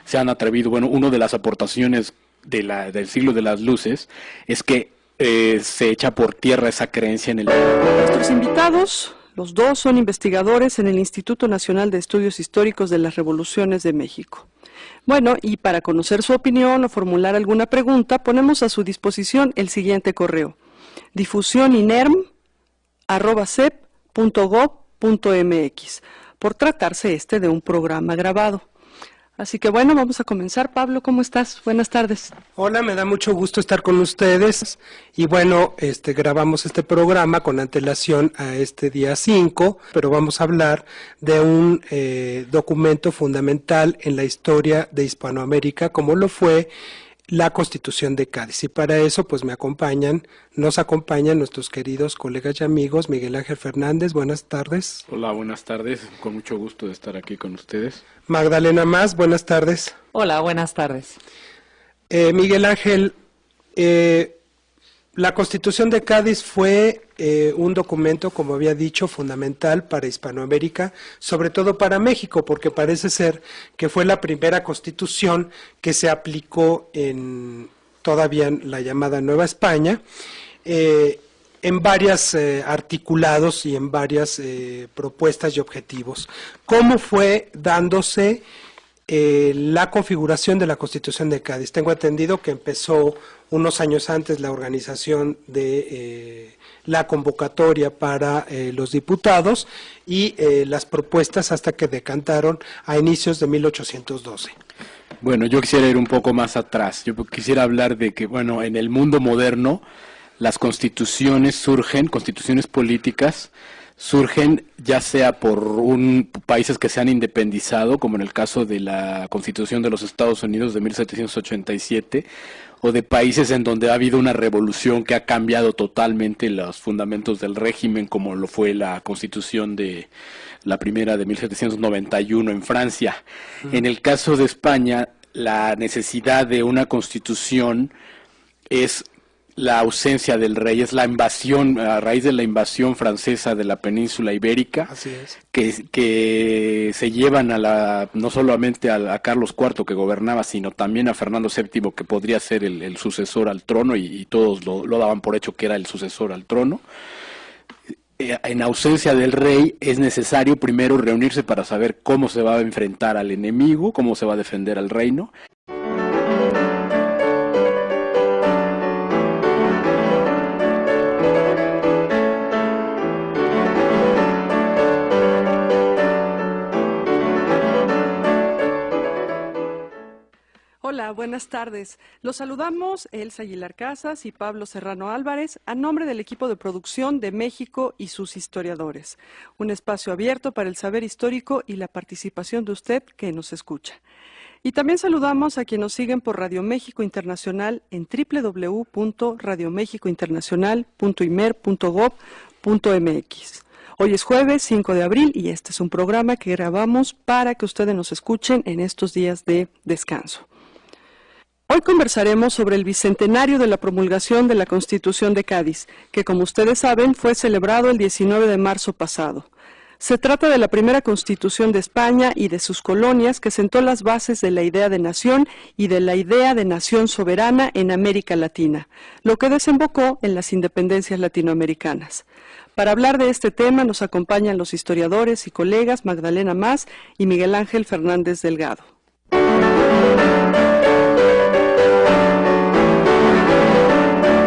se han atrevido. Bueno, una de las aportaciones del siglo de las luces es que se echa por tierra esa creencia en el... Nuestros invitados, los dos son investigadores en el Instituto Nacional de Estudios Históricos de las Revoluciones de México. Bueno, y para conocer su opinión o formular alguna pregunta, ponemos a su disposición el siguiente correo: difusioninerm@cep.gov.mx, por tratarse de un programa grabado. Así que bueno, vamos a comenzar. Pablo, ¿cómo estás? Buenas tardes. Hola, me da mucho gusto estar con ustedes. Y bueno, grabamos este programa con antelación a este día 5, pero vamos a hablar de un documento fundamental en la historia de Hispanoamérica, como lo fue la Constitución de Cádiz. Y para eso, pues nos acompañan nuestros queridos colegas y amigos. Miguel Ángel Fernández, buenas tardes. Hola, buenas tardes. Con mucho gusto de estar aquí con ustedes. Magdalena Más, buenas tardes. Hola, buenas tardes. Miguel Ángel, la Constitución de Cádiz fue un documento, como había dicho, fundamental para Hispanoamérica, sobre todo para México, porque parece ser que fue la primera constitución que se aplicó todavía en la llamada Nueva España, en varios articulados y en varias propuestas y objetivos. ¿Cómo fue dándose la configuración de la Constitución de Cádiz? Tengo entendido que empezó unos años antes la organización de la convocatoria para los diputados y las propuestas hasta que decantaron a inicios de 1812. Bueno, yo quisiera ir un poco más atrás. Yo quisiera hablar de que, bueno, en el mundo moderno las constituciones políticas surgen ya sea por países que se han independizado, como en el caso de la Constitución de los Estados Unidos de 1787, o de países en donde ha habido una revolución que ha cambiado totalmente los fundamentos del régimen, como lo fue la Constitución de la primera de 1791 en Francia. En el caso de España, la necesidad de una constitución es la ausencia del rey, es la invasión, a raíz de la invasión francesa de la península ibérica. Así es. Que se llevan no solamente a Carlos IV que gobernaba, sino también a Fernando VII, que podría ser el sucesor al trono, y todos lo daban por hecho que era el sucesor al trono. En ausencia del rey es necesario primero reunirse para saber cómo se va a enfrentar al enemigo, cómo se va a defender al reino. Hola, buenas tardes. Los saludamos Elsa Aguilar Casas y Pablo Serrano Álvarez a nombre del equipo de producción de México y sus historiadores. Un espacio abierto para el saber histórico y la participación de usted que nos escucha. Y también saludamos a quienes nos siguen por Radio México Internacional en www.radiomexicointernacional.imer.gov.mx. Hoy es jueves 5 de abril y este es un programa que grabamos para que ustedes nos escuchen en estos días de descanso. Hoy conversaremos sobre el bicentenario de la promulgación de la Constitución de Cádiz, que como ustedes saben fue celebrado el 19 de marzo pasado. Se trata de la primera Constitución de España y de sus colonias que sentó las bases de la idea de nación y de la idea de nación soberana en América Latina, lo que desembocó en las independencias latinoamericanas. Para hablar de este tema nos acompañan los historiadores y colegas Magdalena Mas y Miguel Ángel Fernández Delgado.